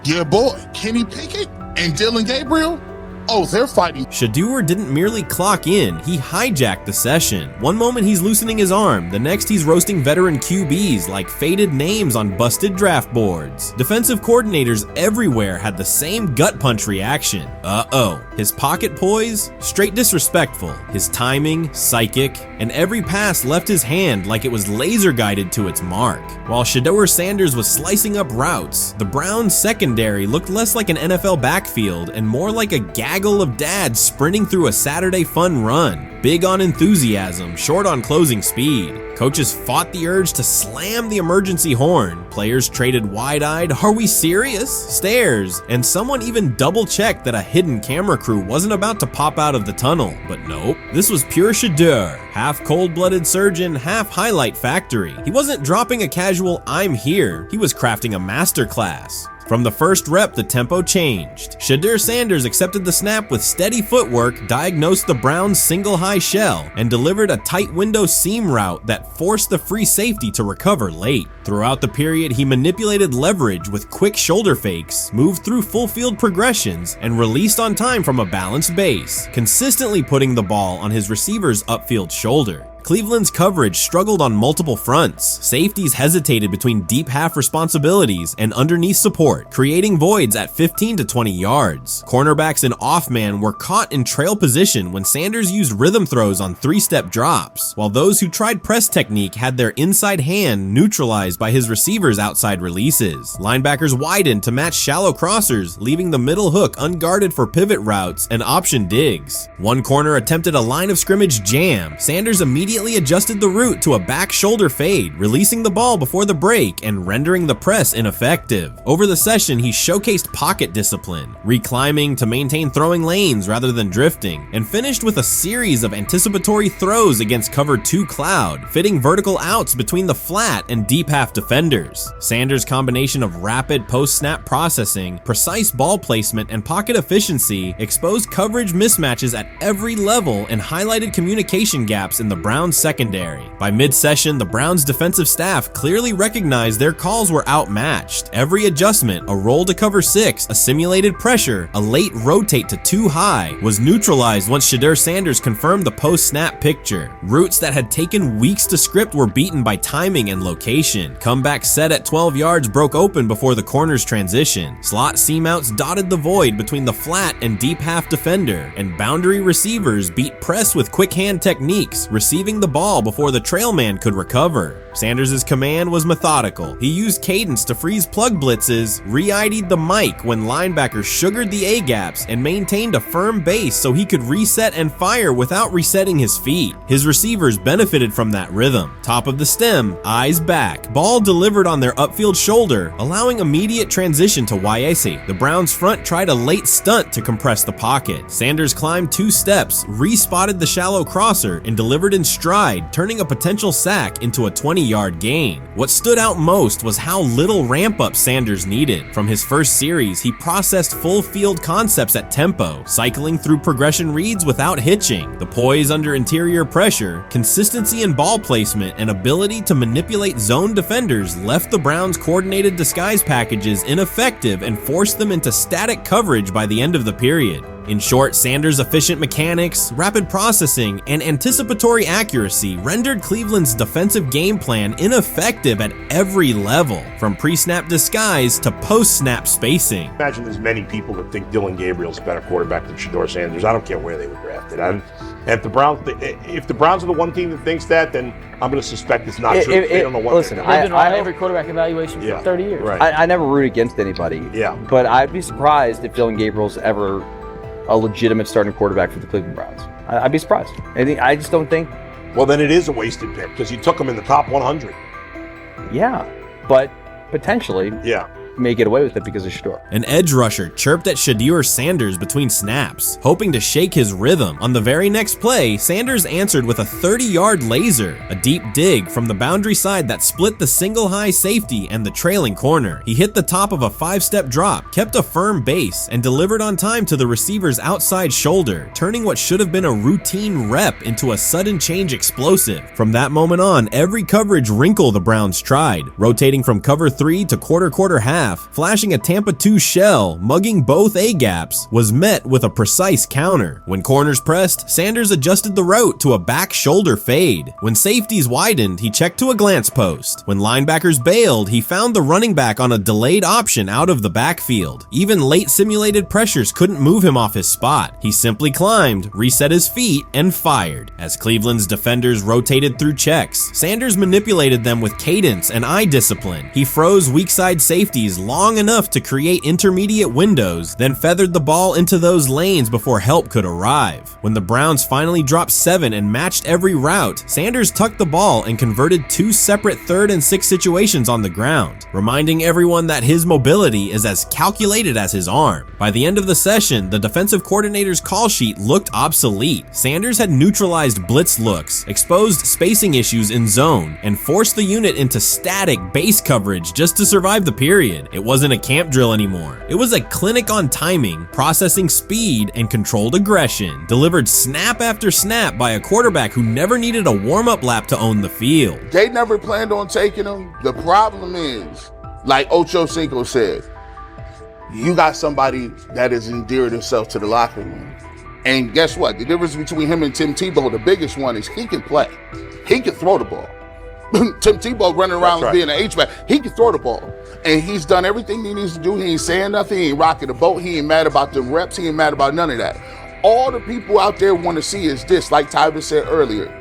Your boy, Kenny Pickett and Dylan Gabriel, oh, they're fighting. Shedeur didn't merely clock in, he hijacked the session. One moment he's loosening his arm, the next he's roasting veteran QBs like faded names on busted draft boards. Defensive coordinators everywhere had the same gut punch reaction. Uh-oh. His pocket poise? Straight disrespectful. His timing? Psychic. And every pass left his hand like it was laser guided to its mark. While Shedeur Sanders was slicing up routes, the Browns' secondary looked less like an NFL backfield and more like a gaggle of dads sprinting through a Saturday fun run. Big on enthusiasm, short on closing speed. Coaches fought the urge to slam the emergency horn. Players traded wide-eyed, "Are we serious?" stares, and someone even double-checked that a hidden camera crew wasn't about to pop out of the tunnel. But nope, this was pure Shedeur, half cold-blooded surgeon, half highlight factory. He wasn't dropping a casual "I'm here," he was crafting a masterclass. From the first rep, the tempo changed. Shedeur Sanders accepted the snap with steady footwork, diagnosed the Browns' single high shell, and delivered a tight window seam route that forced the free safety to recover late. Throughout the period, he manipulated leverage with quick shoulder fakes, moved through full field progressions, and released on time from a balanced base, consistently putting the ball on his receiver's upfield shoulder. Cleveland's coverage struggled on multiple fronts. Safeties hesitated between deep half responsibilities and underneath support, creating voids at 15 to 20 yards. Cornerbacks and off-man were caught in trail position when Sanders used rhythm throws on 3-step drops, while those who tried press technique had their inside hand neutralized by his receivers' outside releases. Linebackers widened to match shallow crossers, leaving the middle hook unguarded for pivot routes and option digs. One corner attempted a line of scrimmage jam. Sanders immediately adjusted the route to a back shoulder fade, releasing the ball before the break and rendering the press ineffective. Over the session, he showcased pocket discipline, reclimbing to maintain throwing lanes rather than drifting, and finished with a series of anticipatory throws against cover 2 cloud, fitting vertical outs between the flat and deep half defenders. Sanders' combination of rapid post-snap processing, precise ball placement, and pocket efficiency exposed coverage mismatches at every level and highlighted communication gaps in the Browns secondary. By mid-session, the Browns defensive staff clearly recognized their calls were outmatched. Every adjustment, a roll to cover 6, a simulated pressure, a late rotate to 2 high, was neutralized once Shedeur Sanders confirmed the post-snap picture. Routes that had taken weeks to script were beaten by timing and location. Comeback set at 12 yards broke open before the corner's transition. Slot seam-outs dotted the void between the flat and deep half defender, and boundary receivers beat press with quick hand techniques, receiving the ball before the trail man could recover. Sanders' command was methodical. He used cadence to freeze plug blitzes, re-ID'd the mic when linebackers sugared the A-gaps, and maintained a firm base so he could reset and fire without resetting his feet. His receivers benefited from that rhythm. Top of the stem, eyes back. Ball delivered on their upfield shoulder, allowing immediate transition to YAC. The Browns front tried a late stunt to compress the pocket. Sanders climbed 2 steps, re-spotted the shallow crosser, and delivered in stride, turning a potential sack into a 20-yard gain. What stood out most was how little ramp-up Sanders needed. From his first series, he processed full-field concepts at tempo, cycling through progression reads without hitching. The poise under interior pressure, consistency in ball placement, and ability to manipulate zone defenders left the Browns' coordinated disguise packages ineffective and forced them into static coverage by the end of the period. In short, Sanders' efficient mechanics, rapid processing, and anticipatory accuracy rendered Cleveland's defensive game plan ineffective at every level, from pre-snap disguise to post-snap spacing. Imagine there's many people that think Dylan Gabriel's a better quarterback than Shedeur Sanders. I don't care where they were drafted. If the Browns are the one team that thinks that, then I'm going to suspect it's not true. They don't know what listen, they've been on every quarterback evaluation for 30 years. Right. I never root against anybody. Yeah. But I'd be surprised if Dylan Gabriel's ever a legitimate starting quarterback for the Cleveland Browns. I'd be surprised. I just don't think. Well, then it is a wasted pick because you took him in the top 100. Yeah, but potentially. Yeah. may get away with it because of Shedeur. An edge rusher chirped at Shedeur Sanders between snaps, hoping to shake his rhythm. On the very next play, Sanders answered with a 30-yard laser, a deep dig from the boundary side that split the single high safety and the trailing corner. He hit the top of a 5-step drop, kept a firm base, and delivered on time to the receiver's outside shoulder, turning what should have been a routine rep into a sudden change explosive. From that moment on, every coverage wrinkle the Browns tried, rotating from cover 3 to quarter half, flashing a Tampa 2 shell, mugging both A-gaps, was met with a precise counter. When corners pressed, Sanders adjusted the route to a back shoulder fade. When safeties widened, he checked to a glance post. When linebackers bailed, he found the running back on a delayed option out of the backfield. Even late simulated pressures couldn't move him off his spot. He simply climbed, reset his feet, and fired. As Cleveland's defenders rotated through checks, Sanders manipulated them with cadence and eye discipline. He froze weak side safeties long enough to create intermediate windows, then feathered the ball into those lanes before help could arrive. When the Browns finally dropped 7 and matched every route, Sanders tucked the ball and converted 2 separate 3rd and 6 situations on the ground, reminding everyone that his mobility is as calculated as his arm. By the end of the session, the defensive coordinator's call sheet looked obsolete. Sanders had neutralized blitz looks, exposed spacing issues in zone, and forced the unit into static base coverage just to survive the period. It wasn't a camp drill anymore. It was a clinic on timing, processing speed, and controlled aggression, delivered snap after snap by a quarterback who never needed a warm-up lap to own the field. They never planned on taking him. The problem is, like Ocho Cinco said, you got somebody that has endeared himself to the locker room. And guess what? The difference between him and Tim Tebow, the biggest one, is he can play. He can throw the ball. Tim Tebow running around being an H-back, he can throw the ball. And he's done everything he needs to do. He ain't saying nothing. He ain't rocking the boat. He ain't mad about the reps. He ain't mad about none of that. All the people out there want to see is this, like Tyler said earlier.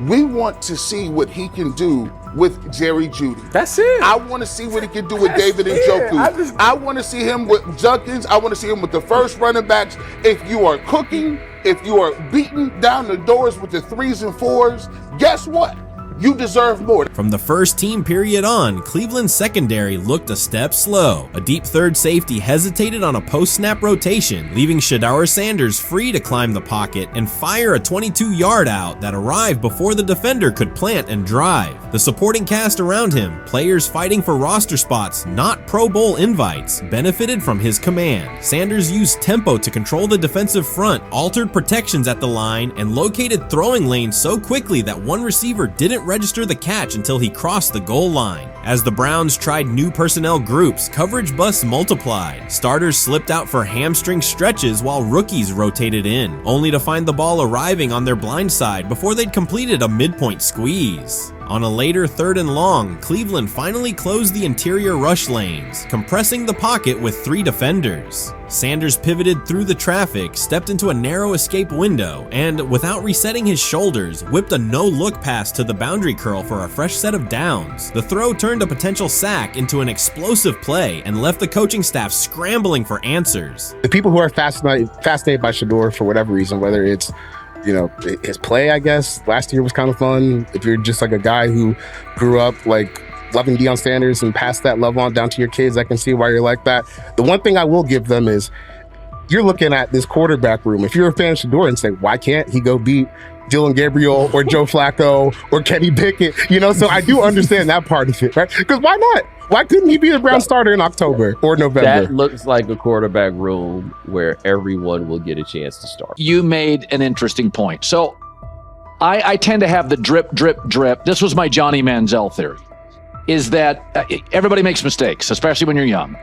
We want to see what he can do with Jerry Jeudy. That's it. I want to see what he can do with David Njoku. I want to see him with Junkins. I want to see him with the first running backs. If you are cooking, if you are beating down the doors with the 3s and 4s, guess what? You deserve more. From the first team period on, Cleveland's secondary looked a step slow. A deep third safety hesitated on a post-snap rotation, leaving Shedeur Sanders free to climb the pocket and fire a 22-yard out that arrived before the defender could plant and drive. The supporting cast around him, players fighting for roster spots, not Pro Bowl invites, benefited from his command. Sanders used tempo to control the defensive front, altered protections at the line, and located throwing lanes so quickly that one receiver didn't register the catch until he crossed the goal line. As the Browns tried new personnel groups, coverage busts multiplied. Starters slipped out for hamstring stretches while rookies rotated in, only to find the ball arriving on their blind side before they'd completed a midpoint squeeze. On a later 3rd and long, Cleveland finally closed the interior rush lanes, compressing the pocket with 3 defenders. Sanders pivoted through the traffic, stepped into a narrow escape window, and, without resetting his shoulders, whipped a no-look pass to the boundary curl for a fresh set of downs. The throw turned a potential sack into an explosive play and left the coaching staff scrambling for answers. The people who are fascinated by Shedeur for whatever reason, whether it's his play, I guess, last year was kind of fun. If you're just like a guy who grew up like loving Deion Sanders and passed that love on down to your kids, I can see why you're like that. The one thing I will give them is you're looking at this quarterback room. If you're a fan of Shedeur and say, why can't he go beat Dylan Gabriel or Joe Flacco or Kenny Pickett? So I do understand that part of it, right? Because why not? Why couldn't he be the Brown starter in October or November? That looks like a quarterback room where everyone will get a chance to start. You made an interesting point. So I tend to have the drip, drip, drip. This was my Johnny Manziel theory, is that everybody makes mistakes, especially when you're young.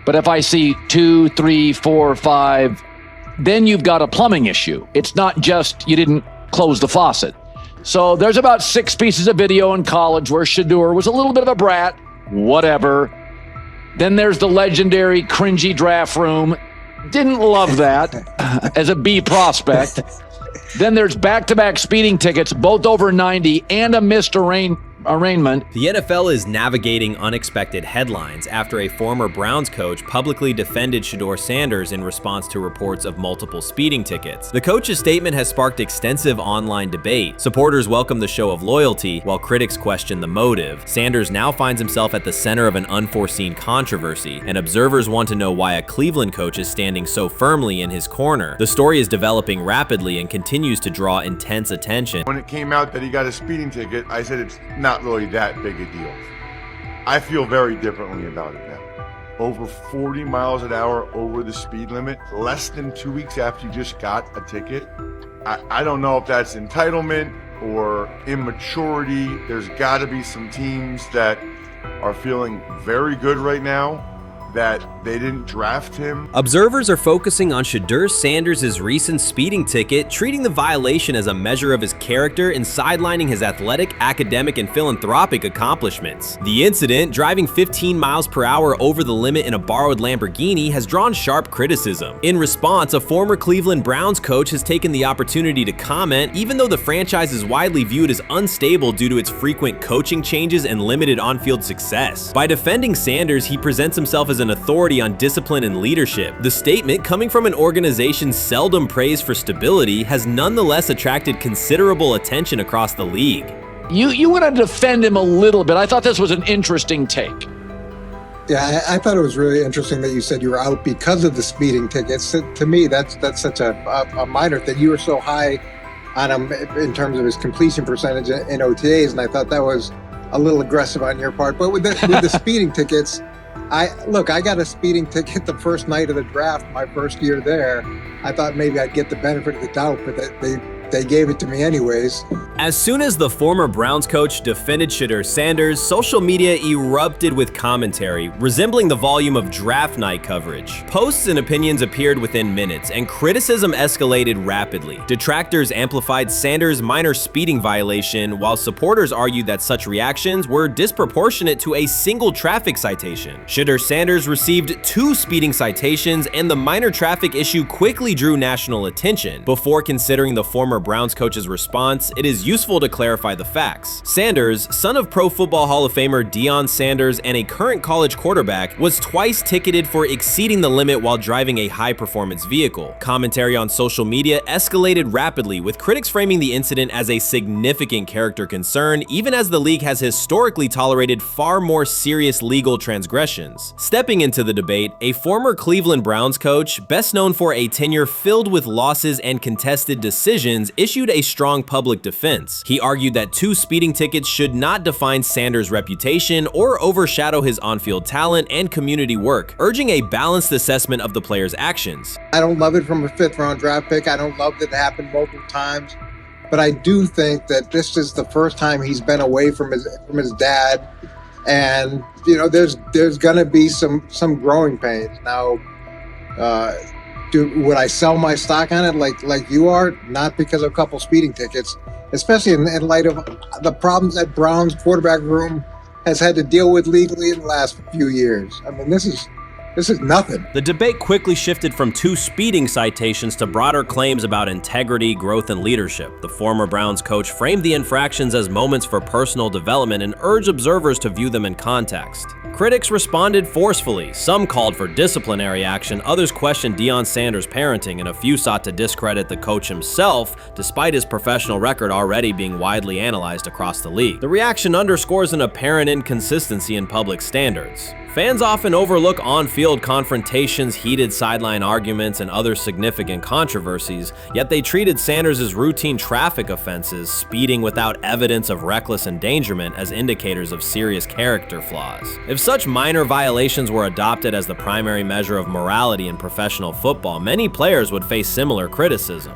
But if I see 2, 3, 4, 5, then you've got a plumbing issue. It's not just you didn't close the faucet. So there's about 6 pieces of video in college where Shedeur was a little bit of a brat. Whatever. Then there's the legendary cringy draft room. Didn't love that as a B prospect. Then there's back-to-back speeding tickets, both over 90, and a missed arraignment. The NFL is navigating unexpected headlines after a former Browns coach publicly defended Shedeur Sanders in response to reports of multiple speeding tickets. The coach's statement has sparked extensive online debate. Supporters welcome the show of loyalty, while critics question the motive. Sanders now finds himself at the center of an unforeseen controversy, and observers want to know why a Cleveland coach is standing so firmly in his corner. The story is developing rapidly and continues to draw intense attention. When it came out that he got a speeding ticket, I said it's not really that big a deal. I feel very differently about it now. Over 40 miles an hour over the speed limit, less than 2 weeks after you just got a ticket. I don't know if that's entitlement or immaturity. There's got to be some teams that are feeling very good right now that they didn't draft him. Observers are focusing on Shedeur Sanders' recent speeding ticket, treating the violation as a measure of his character and sidelining his athletic, academic, and philanthropic accomplishments. The incident, driving 15 miles per hour over the limit in a borrowed Lamborghini, has drawn sharp criticism. In response, a former Cleveland Browns coach has taken the opportunity to comment, even though the franchise is widely viewed as unstable due to its frequent coaching changes and limited on-field success. By defending Sanders, he presents himself as an authority on discipline and leadership. The statement, coming from an organization seldom praised for stability, has nonetheless attracted considerable attention across the league. You want to defend him a little bit. I thought this was an interesting take. Yeah, I thought it was really interesting that you said you were out because of the speeding tickets. To me, that's such a minor thing. You were so high on him in terms of his completion percentage in OTAs, and I thought that was a little aggressive on your part. But with the speeding tickets, I got a speeding ticket the first night of the draft, my first year there. I thought maybe I'd get the benefit of the doubt, but they gave it to me anyways. As soon as the former Browns coach defended Shedeur Sanders, social media erupted with commentary, resembling the volume of draft night coverage. Posts and opinions appeared within minutes, and criticism escalated rapidly. Detractors amplified Sanders' minor speeding violation, while supporters argued that such reactions were disproportionate to a single traffic citation. Shedeur Sanders received 2 speeding citations, and the minor traffic issue quickly drew national attention. Before considering the former Browns coach's response, it is useful to clarify the facts. Sanders, son of Pro Football Hall of Famer Deion Sanders and a current college quarterback, was twice ticketed for exceeding the limit while driving a high-performance vehicle. Commentary on social media escalated rapidly, with critics framing the incident as a significant character concern, even as the league has historically tolerated far more serious legal transgressions. Stepping into the debate, a former Cleveland Browns coach, best known for a tenure filled with losses and contested decisions, issued a strong public defense. He argued that 2 speeding tickets should not define Sanders' reputation or overshadow his on-field talent and community work, urging a balanced assessment of the player's actions. I don't love it from a 5th-round draft pick. I don't love that it happened multiple times, but I do think that this is the first time he's been away from his dad, and there's gonna be some growing pains now. Would I sell my stock on it like you are? Not because of a couple speeding tickets, especially in light of the problems that Brown's quarterback room has had to deal with legally in the last few years. I mean, this is nothing. The debate quickly shifted from 2 speeding citations to broader claims about integrity, growth, and leadership. The former Browns coach framed the infractions as moments for personal development and urged observers to view them in context. Critics responded forcefully. Some called for disciplinary action, others questioned Deion Sanders' parenting, and a few sought to discredit the coach himself, despite his professional record already being widely analyzed across the league. The reaction underscores an apparent inconsistency in public standards. Fans often overlook on-field confrontations, heated sideline arguments, and other significant controversies, yet they treated Sanders' routine traffic offenses, speeding without evidence of reckless endangerment, as indicators of serious character flaws. If such minor violations were adopted as the primary measure of morality in professional football, many players would face similar criticism.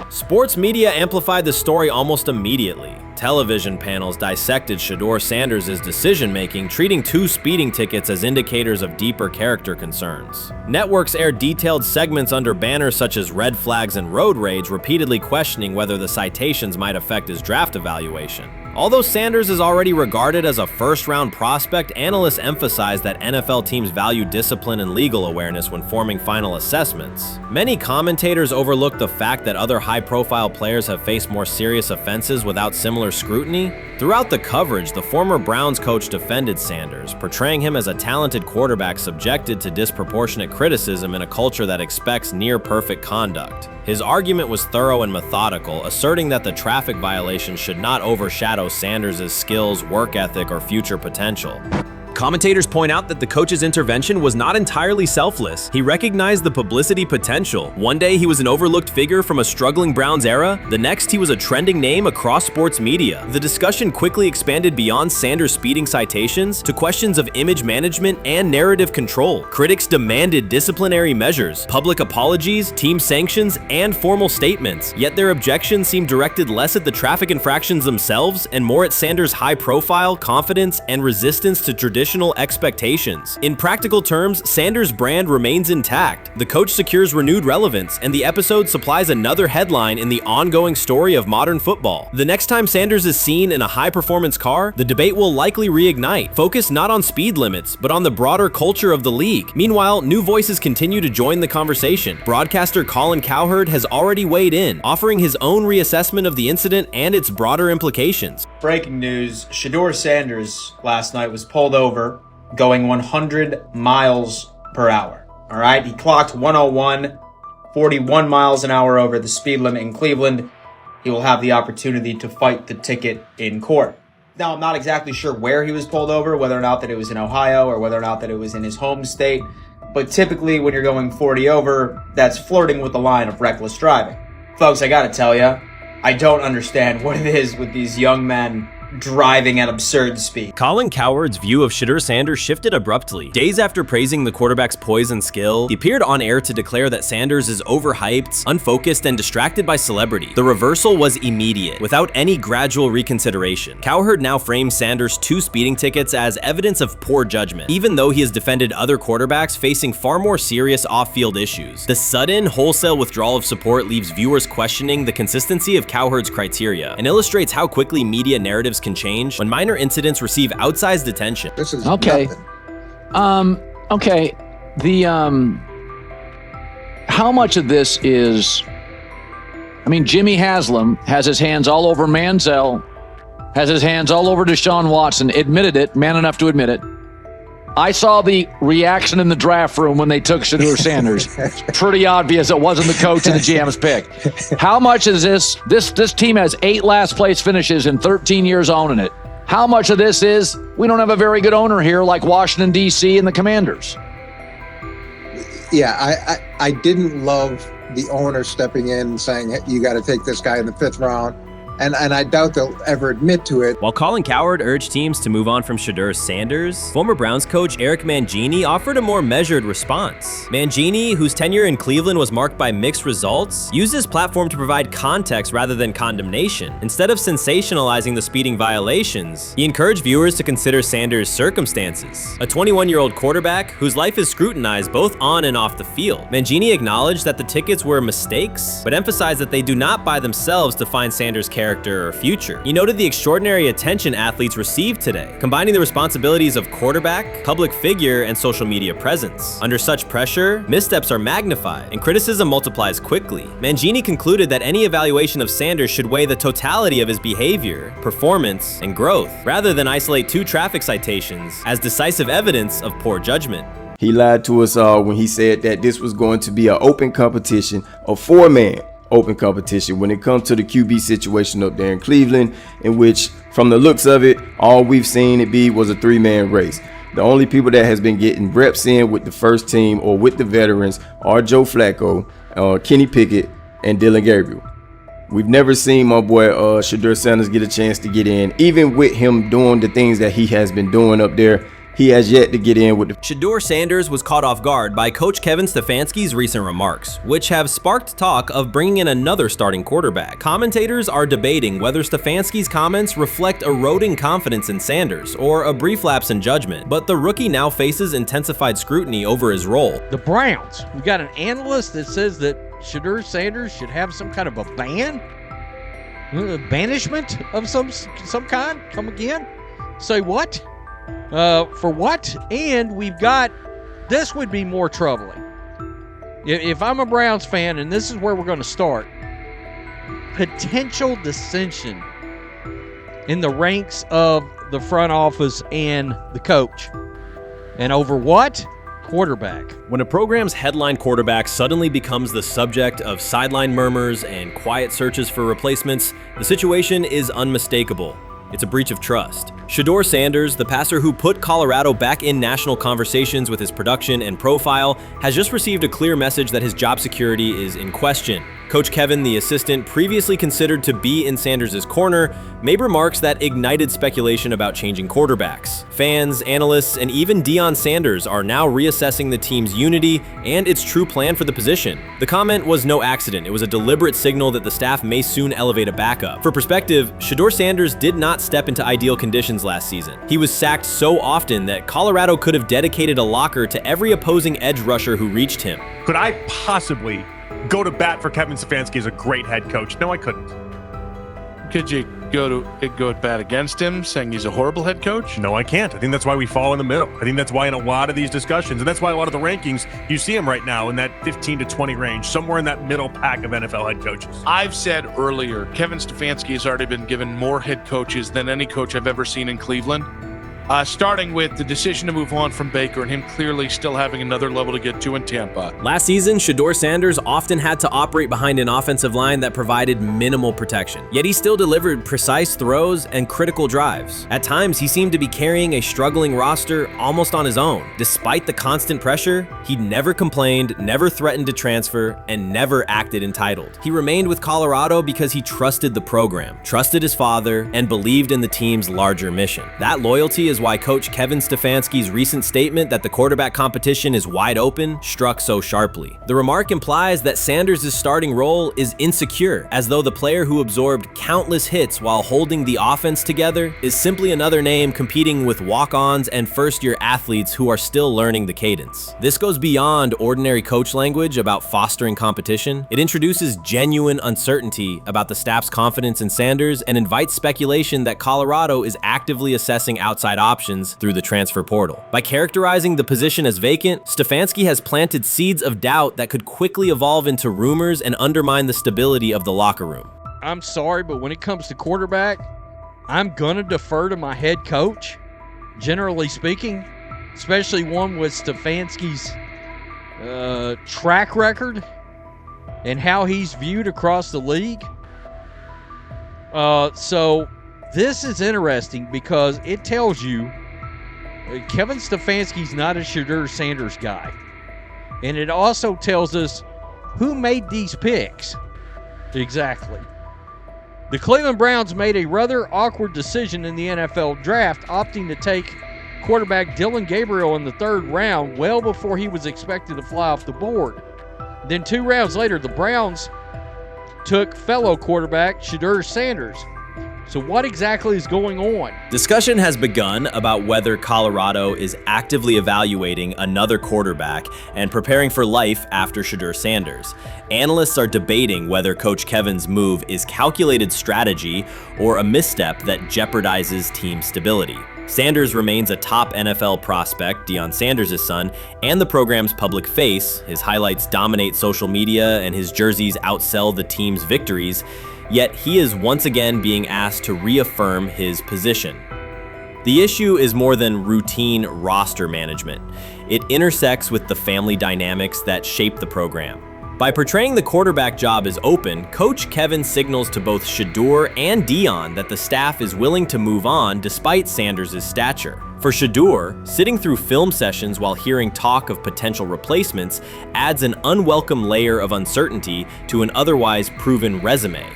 Sports media amplified the story almost immediately. Television panels dissected Shedeur Sanders' decision-making, treating 2 speeding tickets as indicators of deeper character concerns. Networks aired detailed segments under banners such as red flags and road rage, repeatedly questioning whether the citations might affect his draft evaluation. Although Sanders is already regarded as a first-round prospect, analysts emphasize that NFL teams value discipline and legal awareness when forming final assessments. Many commentators overlook the fact that other high-profile players have faced more serious offenses without similar scrutiny. Throughout the coverage, the former Browns coach defended Sanders, portraying him as a talented quarterback subjected to disproportionate criticism in a culture that expects near-perfect conduct. His argument was thorough and methodical, asserting that the traffic violation should not overshadow Sanders' skills, work ethic, or future potential. Commentators point out that the coach's intervention was not entirely selfless. He recognized the publicity potential. One day he was an overlooked figure from a struggling Browns era, the next he was a trending name across sports media. The discussion quickly expanded beyond Sanders' speeding citations to questions of image management and narrative control. Critics demanded disciplinary measures, public apologies, team sanctions, and formal statements, yet their objections seemed directed less at the traffic infractions themselves and more at Sanders' high profile, confidence, and resistance to traditional expectations. In practical terms, Sanders' brand remains intact. The coach secures renewed relevance, and the episode supplies another headline in the ongoing story of modern football. The next time Sanders is seen in a high-performance car, the debate will likely reignite, focused not on speed limits, but on the broader culture of the league. Meanwhile, new voices continue to join the conversation. Broadcaster Colin Cowherd has already weighed in, offering his own reassessment of the incident and its broader implications. Breaking news, Shedeur Sanders last night was pulled over going 100 miles per hour. All right, he clocked 101, 41 miles an hour over the speed limit in Cleveland. He will have the opportunity to fight the ticket in court. Now, I'm not exactly sure where he was pulled over, whether or not that it was in Ohio or whether or not that it was in his home state. But typically when you're going 40 over, that's flirting with the line of reckless driving. Folks, I gotta tell you, I don't understand what it is with these young men driving at absurd speed. Colin Cowherd's view of Shedeur Sanders shifted abruptly. Days after praising the quarterback's poise and skill, he appeared on air to declare that Sanders is overhyped, unfocused, and distracted by celebrity. The reversal was immediate, without any gradual reconsideration. Cowherd now frames Sanders' 2 speeding tickets as evidence of poor judgment, even though he has defended other quarterbacks facing far more serious off-field issues. The sudden, wholesale withdrawal of support leaves viewers questioning the consistency of Cowherd's criteria and illustrates how quickly media narratives can change when minor incidents receive outsized attention. This is okay. Okay. How much of this is? I mean, Jimmy Haslam has his hands all over Manziel, has his hands all over Deshaun Watson. Admitted it, man enough to admit it. I saw the reaction in the draft room when they took Shedeur Sanders. Pretty obvious it wasn't the coach and the GM's pick. How much is this? This team has 8 last place finishes in 13 years owning it. How much of this is we don't have a very good owner here like Washington, D.C. and the Commanders? Yeah, I didn't love the owner stepping in and saying, hey, you got to take this guy in the 5th round. And I doubt they'll ever admit to it. While Colin Cowherd urged teams to move on from Shedeur Sanders, former Browns coach Eric Mangini offered a more measured response. Mangini, whose tenure in Cleveland was marked by mixed results, used his platform to provide context rather than condemnation. Instead of sensationalizing the speeding violations, he encouraged viewers to consider Sanders' circumstances. A 21-year-old quarterback whose life is scrutinized both on and off the field. Mangini acknowledged that the tickets were mistakes, but emphasized that they do not by themselves define Sanders' character or future. He noted the extraordinary attention athletes received today, combining the responsibilities of quarterback, public figure, and social media presence. Under such pressure, missteps are magnified, and criticism multiplies quickly. Mangini concluded that any evaluation of Sanders should weigh the totality of his behavior, performance, and growth, rather than isolate 2 traffic citations as decisive evidence of poor judgment. He lied to us all when he said that this was going to be an open competition, a 4-man open competition when it comes to the QB situation up there in Cleveland, in which, from the looks of it, all we've seen it be was a 3-man race. The only people that has been getting reps in with the first team or with the veterans are Joe Flacco, Kenny Pickett, and Dillon Gabriel. We've never seen my boy Shedeur Sanders get a chance to get in. Even with him doing the things that he has been doing up there, he has yet to get in with the... Shedeur Sanders was caught off guard by Coach Kevin Stefanski's recent remarks, which have sparked talk of bringing in another starting quarterback. Commentators are debating whether Stefanski's comments reflect eroding confidence in Sanders or a brief lapse in judgment, but the rookie now faces intensified scrutiny over his role. The Browns, we got an analyst that says that Shedeur Sanders should have some kind of a ban? Banishment of some kind? Come again? Say what? For what? And we've got, this would be more troubling. If I'm a Browns fan, and this is where we're going to start, potential dissension in the ranks of the front office and the coach. And over what? Quarterback. When a program's headline quarterback suddenly becomes the subject of sideline murmurs and quiet searches for replacements, the situation is unmistakable. It's a breach of trust. Shedeur Sanders, the passer who put Colorado back in national conversations with his production and profile, has just received a clear message that his job security is in question. Coach Kevin, the assistant previously considered to be in Sanders' corner, made remarks that ignited speculation about changing quarterbacks. Fans, analysts, and even Deion Sanders are now reassessing the team's unity and its true plan for the position. The comment was no accident. It was a deliberate signal that the staff may soon elevate a backup. For perspective, Shedeur Sanders did not step into ideal conditions last season. He was sacked so often that Colorado could have dedicated a locker to every opposing edge rusher who reached him. Could I possibly go to bat for Kevin Stefanski as a great head coach? No, I couldn't. Could you go to bat against him, saying he's a horrible head coach? No, I can't. I think that's why we fall in the middle. I think that's why in a lot of these discussions, and that's why a lot of the rankings, you see him right now in that 15 to 20 range, somewhere in that middle pack of NFL head coaches. I've said earlier, Kevin Stefanski has already been given more head coaches than any coach I've ever seen in Cleveland. Starting with the decision to move on from Baker and him clearly still having another level to get to in Tampa. Last season, Shedeur Sanders often had to operate behind an offensive line that provided minimal protection. Yet he still delivered precise throws and critical drives. At times, he seemed to be carrying a struggling roster almost on his own. Despite the constant pressure, he never complained, never threatened to transfer, and never acted entitled. He remained with Colorado because he trusted the program, trusted his father, and believed in the team's larger mission. That loyalty is why Coach Kevin Stefanski's recent statement that the quarterback competition is wide open struck so sharply. The remark implies that Sanders' starting role is insecure, as though the player who absorbed countless hits while holding the offense together is simply another name competing with walk-ons and first-year athletes who are still learning the cadence. This goes beyond ordinary coach language about fostering competition. It introduces genuine uncertainty about the staff's confidence in Sanders and invites speculation that Colorado is actively assessing outside options through the transfer portal. By characterizing the position as vacant, Stefanski has planted seeds of doubt that could quickly evolve into rumors and undermine the stability of the locker room. I'm sorry, but when it comes to quarterback, I'm gonna defer to my head coach, generally speaking, especially one with Stefanski's track record and how he's viewed across the league. So this is interesting because it tells you Kevin Stefanski's not a Shedeur Sanders guy. And it also tells us who made these picks. Exactly. The Cleveland Browns made a rather awkward decision in the NFL draft, opting to take quarterback Dylan Gabriel in the 3rd round, well before he was expected to fly off the board. Then 2 rounds later, the Browns took fellow quarterback Shedeur Sanders. So what exactly is going on? Discussion has begun about whether Colorado is actively evaluating another quarterback and preparing for life after Shedeur Sanders. Analysts are debating whether Coach Kevin's move is calculated strategy or a misstep that jeopardizes team stability. Sanders remains a top NFL prospect, Deion Sanders' son, and the program's public face. His highlights dominate social media and his jerseys outsell the team's victories. Yet he is once again being asked to reaffirm his position. The issue is more than routine roster management. It intersects with the family dynamics that shape the program. By portraying the quarterback job as open, Coach Kevin signals to both Shedeur and Deion that the staff is willing to move on despite Sanders' stature. For Shedeur, sitting through film sessions while hearing talk of potential replacements adds an unwelcome layer of uncertainty to an otherwise proven resume.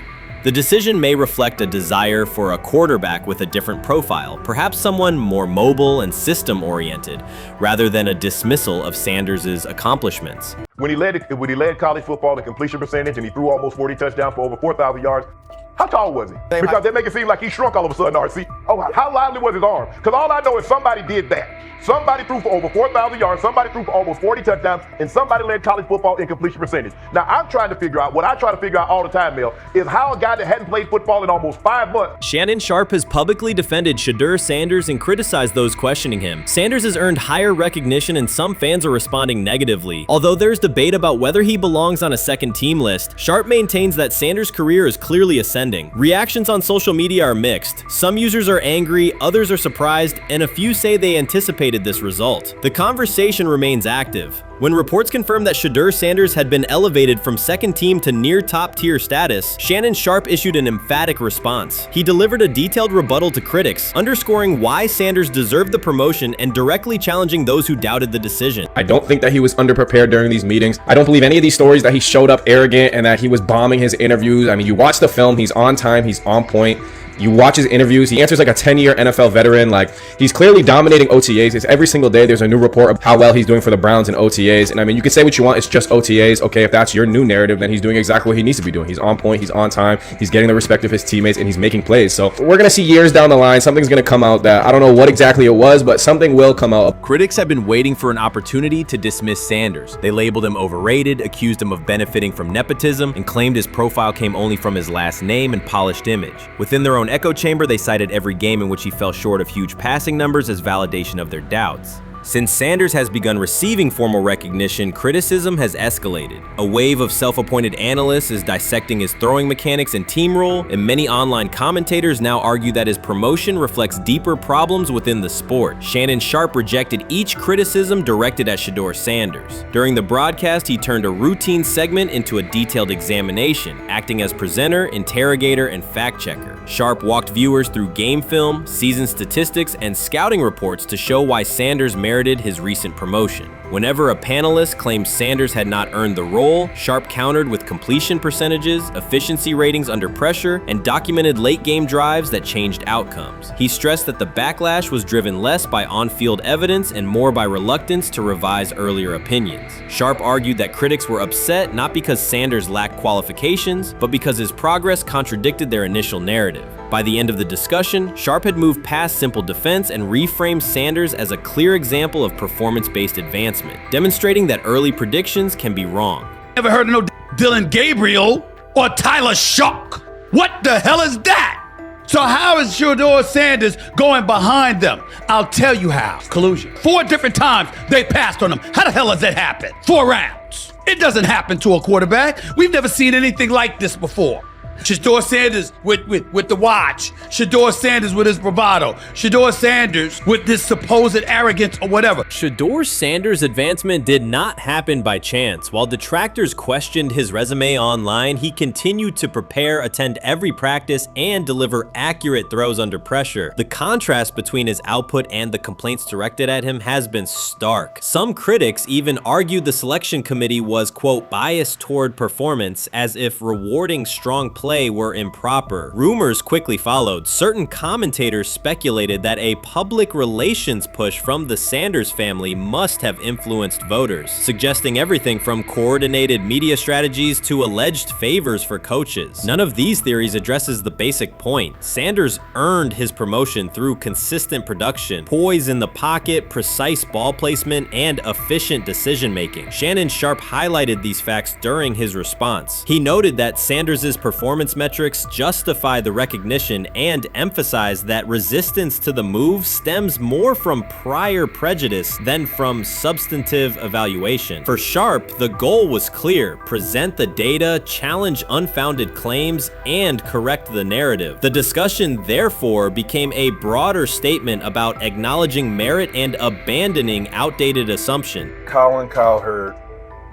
The decision may reflect a desire for a quarterback with a different profile, perhaps someone more mobile and system-oriented, rather than a dismissal of Sanders' accomplishments. When he led college football in completion percentage and he threw almost 40 touchdowns for over 4,000 yards, how tall was he? Because they make it seem like he shrunk all of a sudden, RC. Oh, how lively was his arm? Because all I know is somebody did that. Somebody threw for over 4,000 yards, somebody threw for almost 40 touchdowns, and somebody led college football in completion percentage. Now, I'm trying to figure out, what I try to figure out all the time, Mel, is how a guy that hadn't played football in almost 5 months. Shannon Sharpe has publicly defended Shedeur Sanders and criticized those questioning him. Sanders has earned higher recognition and some fans are responding negatively. Although there's debate about whether he belongs on a second team list, Sharpe maintains that Sanders' career is clearly ascending. Reactions on social media are mixed. Some users are angry, others are surprised, and a few say they anticipated this result. The conversation remains active. When reports confirmed that Shedeur Sanders had been elevated from second team to near top tier status, Shannon Sharpe issued an emphatic response. He delivered a detailed rebuttal to critics, underscoring why Sanders deserved the promotion and directly challenging those who doubted the decision. I don't think that he was underprepared during these meetings. I don't believe any of these stories that he showed up arrogant and that he was bombing his interviews. I mean, you watch the film, he's on time, he's on point. You watch his interviews, he answers like a 10-year NFL veteran. Like, he's clearly dominating OTAs. It's every single day there's a new report of how well he's doing for the Browns in OTAs. And I mean, you can say what you want, it's just OTAs. Okay, if that's your new narrative, then he's doing exactly what he needs to be doing. He's on point, he's on time, he's getting the respect of his teammates, and he's making plays. So we're gonna see years down the line, something's gonna come out that I don't know what exactly it was, but something will come out. Critics have been waiting for an opportunity to dismiss Sanders. They labeled him overrated, accused him of benefiting from nepotism, and claimed his profile came only from his last name and polished image. Within their own echo chamber, they cited every game in which he fell short of huge passing numbers as validation of their doubts. Since Sanders has begun receiving formal recognition, criticism has escalated. A wave of self-appointed analysts is dissecting his throwing mechanics and team role, and many online commentators now argue that his promotion reflects deeper problems within the sport. Shannon Sharpe rejected each criticism directed at Shedeur Sanders. During the broadcast, he turned a routine segment into a detailed examination, acting as presenter, interrogator, and fact-checker. Sharpe walked viewers through game film, season statistics, and scouting reports to show why Sanders merited his recent promotion. Whenever a panelist claimed Sanders had not earned the role, Sharpe countered with completion percentages, efficiency ratings under pressure, and documented late-game drives that changed outcomes. He stressed that the backlash was driven less by on-field evidence and more by reluctance to revise earlier opinions. Sharpe argued that critics were upset not because Sanders lacked qualifications, but because his progress contradicted their initial narrative. By the end of the discussion, Sharpe had moved past simple defense and reframed Sanders as a clear example of performance-based advancement, demonstrating that early predictions can be wrong. Never heard of no Dylan Gabriel or Tyler Shock. What the hell is that? So how is Shedeur Sanders going behind them? I'll tell you how. Collusion. 4 different times they passed on him. How the hell does that happen? 4 rounds. It doesn't happen to a quarterback. We've never seen anything like this before. Shedeur Sanders with the watch. Shedeur Sanders with his bravado. Shedeur Sanders with this supposed arrogance or whatever. Shedeur Sanders' advancement did not happen by chance. While detractors questioned his resume online, he continued to prepare, attend every practice, and deliver accurate throws under pressure. The contrast between his output and the complaints directed at him has been stark. Some critics even argued the selection committee was, quote, biased toward performance, as if rewarding strong play were improper. Rumors quickly followed. Certain commentators speculated that a public relations push from the Sanders family must have influenced voters, suggesting everything from coordinated media strategies to alleged favors for coaches. None of these theories addresses the basic point. Sanders earned his promotion through consistent production, poise in the pocket, precise ball placement, and efficient decision-making. Shannon Sharpe highlighted these facts during his response. He noted that Sanders' performance metrics justify the recognition and emphasize that resistance to the move stems more from prior prejudice than from substantive evaluation. For Sharpe, the goal was clear: present the data, challenge unfounded claims, and correct the narrative. The discussion therefore became a broader statement about acknowledging merit and abandoning outdated assumptions. Colin Cowherd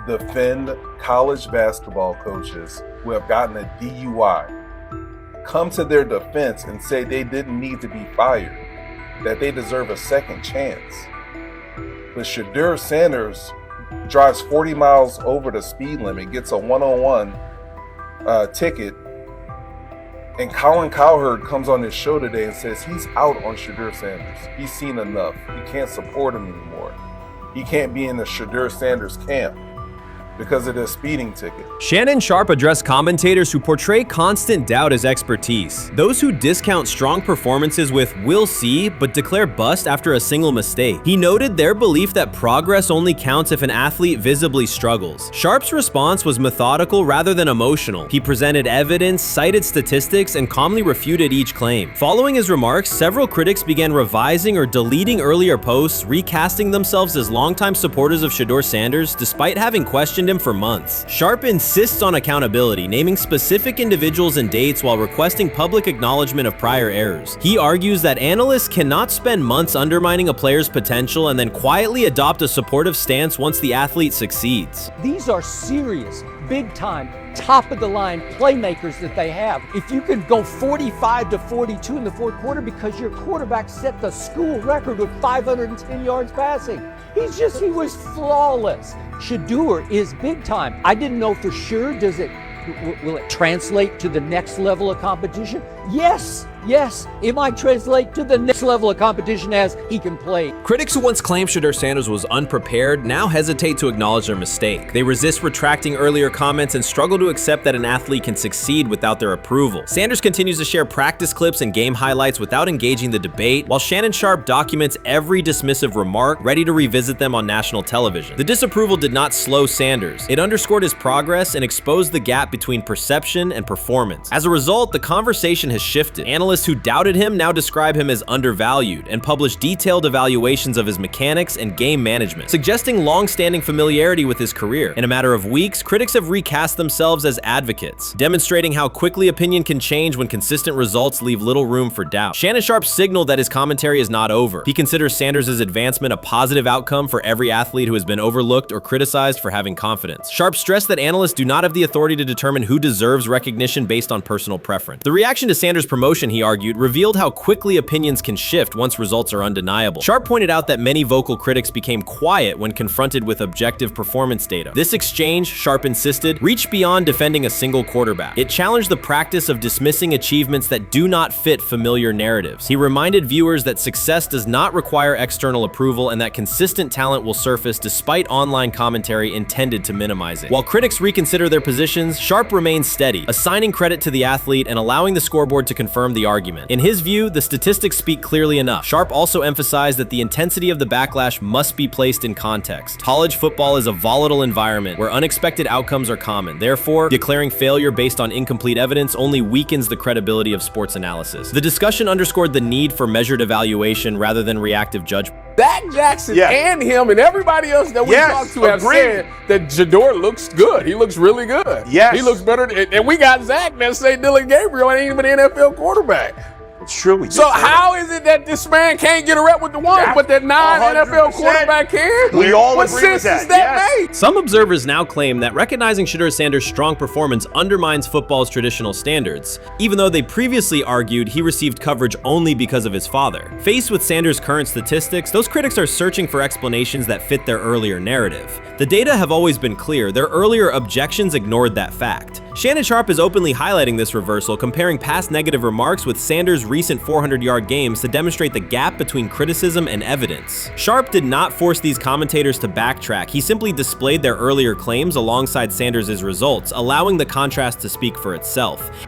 defend college basketball coaches who have gotten a DUI, come to their defense and say they didn't need to be fired, that they deserve a second chance. But Shedeur Sanders drives 40 miles over the speed limit, gets a one-on-one ticket, and Colin Cowherd comes on his show today and says he's out on Shedeur Sanders. He's seen enough. He can't support him anymore. He can't be in the Shedeur Sanders camp. because of the speeding ticket. Shannon Sharpe addressed commentators who portray constant doubt as expertise. Those who discount strong performances with "we'll see" but declare bust after a single mistake. He noted their belief that progress only counts if an athlete visibly struggles. Sharpe's response was methodical rather than emotional. He presented evidence, cited statistics, and calmly refuted each claim. Following his remarks, several critics began revising or deleting earlier posts, recasting themselves as longtime supporters of Shedeur Sanders despite having questioned him for months. Sharpe insists on accountability, naming specific individuals and dates while requesting public acknowledgement of prior errors. He argues that analysts cannot spend months undermining a player's potential and then quietly adopt a supportive stance once the athlete succeeds. These are serious, big time, top of the line playmakers that they have. If you can go 45 to 42 in the fourth quarter because your quarterback set the school record with 510 yards passing. He was flawless. Shedeur is big time. I didn't know for sure, will it translate to the next level of competition? Yes, it might translate to the next level of competition as he can play. Critics who once claimed Shedeur Sanders was unprepared now hesitate to acknowledge their mistake. They resist retracting earlier comments and struggle to accept that an athlete can succeed without their approval. Sanders continues to share practice clips and game highlights without engaging the debate, while Shannon Sharpe documents every dismissive remark, ready to revisit them on national television. The disapproval did not slow Sanders. It underscored his progress and exposed the gap between perception and performance. As a result, the conversation has shifted. Analysts who doubted him now describe him as undervalued and publish detailed evaluations of his mechanics and game management, suggesting long-standing familiarity with his career. In a matter of weeks, critics have recast themselves as advocates, demonstrating how quickly opinion can change when consistent results leave little room for doubt. Shannon Sharpe signaled that his commentary is not over. He considers Sanders' advancement a positive outcome for every athlete who has been overlooked or criticized for having confidence. Sharpe stressed that analysts do not have the authority to determine who deserves recognition based on personal preference. The reaction to Sanders' promotion, he argued, revealed how quickly opinions can shift once results are undeniable. Sharpe pointed out that many vocal critics became quiet when confronted with objective performance data. This exchange, Sharpe insisted, reached beyond defending a single quarterback. It challenged the practice of dismissing achievements that do not fit familiar narratives. He reminded viewers that success does not require external approval and that consistent talent will surface despite online commentary intended to minimize it. While critics reconsider their positions, Sharpe remains steady, assigning credit to the athlete and allowing the scoreboard to confirm the argument. In his view, the statistics speak clearly enough. Sharpe also emphasized that the intensity of the backlash must be placed in context. College football is a volatile environment where unexpected outcomes are common. Therefore, declaring failure based on incomplete evidence only weakens the credibility of sports analysis. The discussion underscored the need for measured evaluation rather than reactive judgment. Dak Jackson and him and everybody else that we talked to have said that Shedeur looks good. He looks really good. Yes. He looks better. And we got Zach that say Dillon Gabriel ain't even an NFL quarterback. It's true. So how is it that this man can't get a rep with the ones, but that non-NFL quarterback can? We all what agree with sense that. does that make? Some observers now claim that recognizing Shedeur Sanders' strong performance undermines football's traditional standards, even though they previously argued he received coverage only because of his father. Faced with Sanders' current statistics, those critics are searching for explanations that fit their earlier narrative. The data have always been clear. Their earlier objections ignored that fact. Shannon Sharpe is openly highlighting this reversal, comparing past negative remarks with Sanders' recent 400-yard games to demonstrate the gap between criticism and evidence. Sharpe did not force these commentators to backtrack. He simply displayed their earlier claims alongside Sanders' results, allowing the contrast to speak for itself.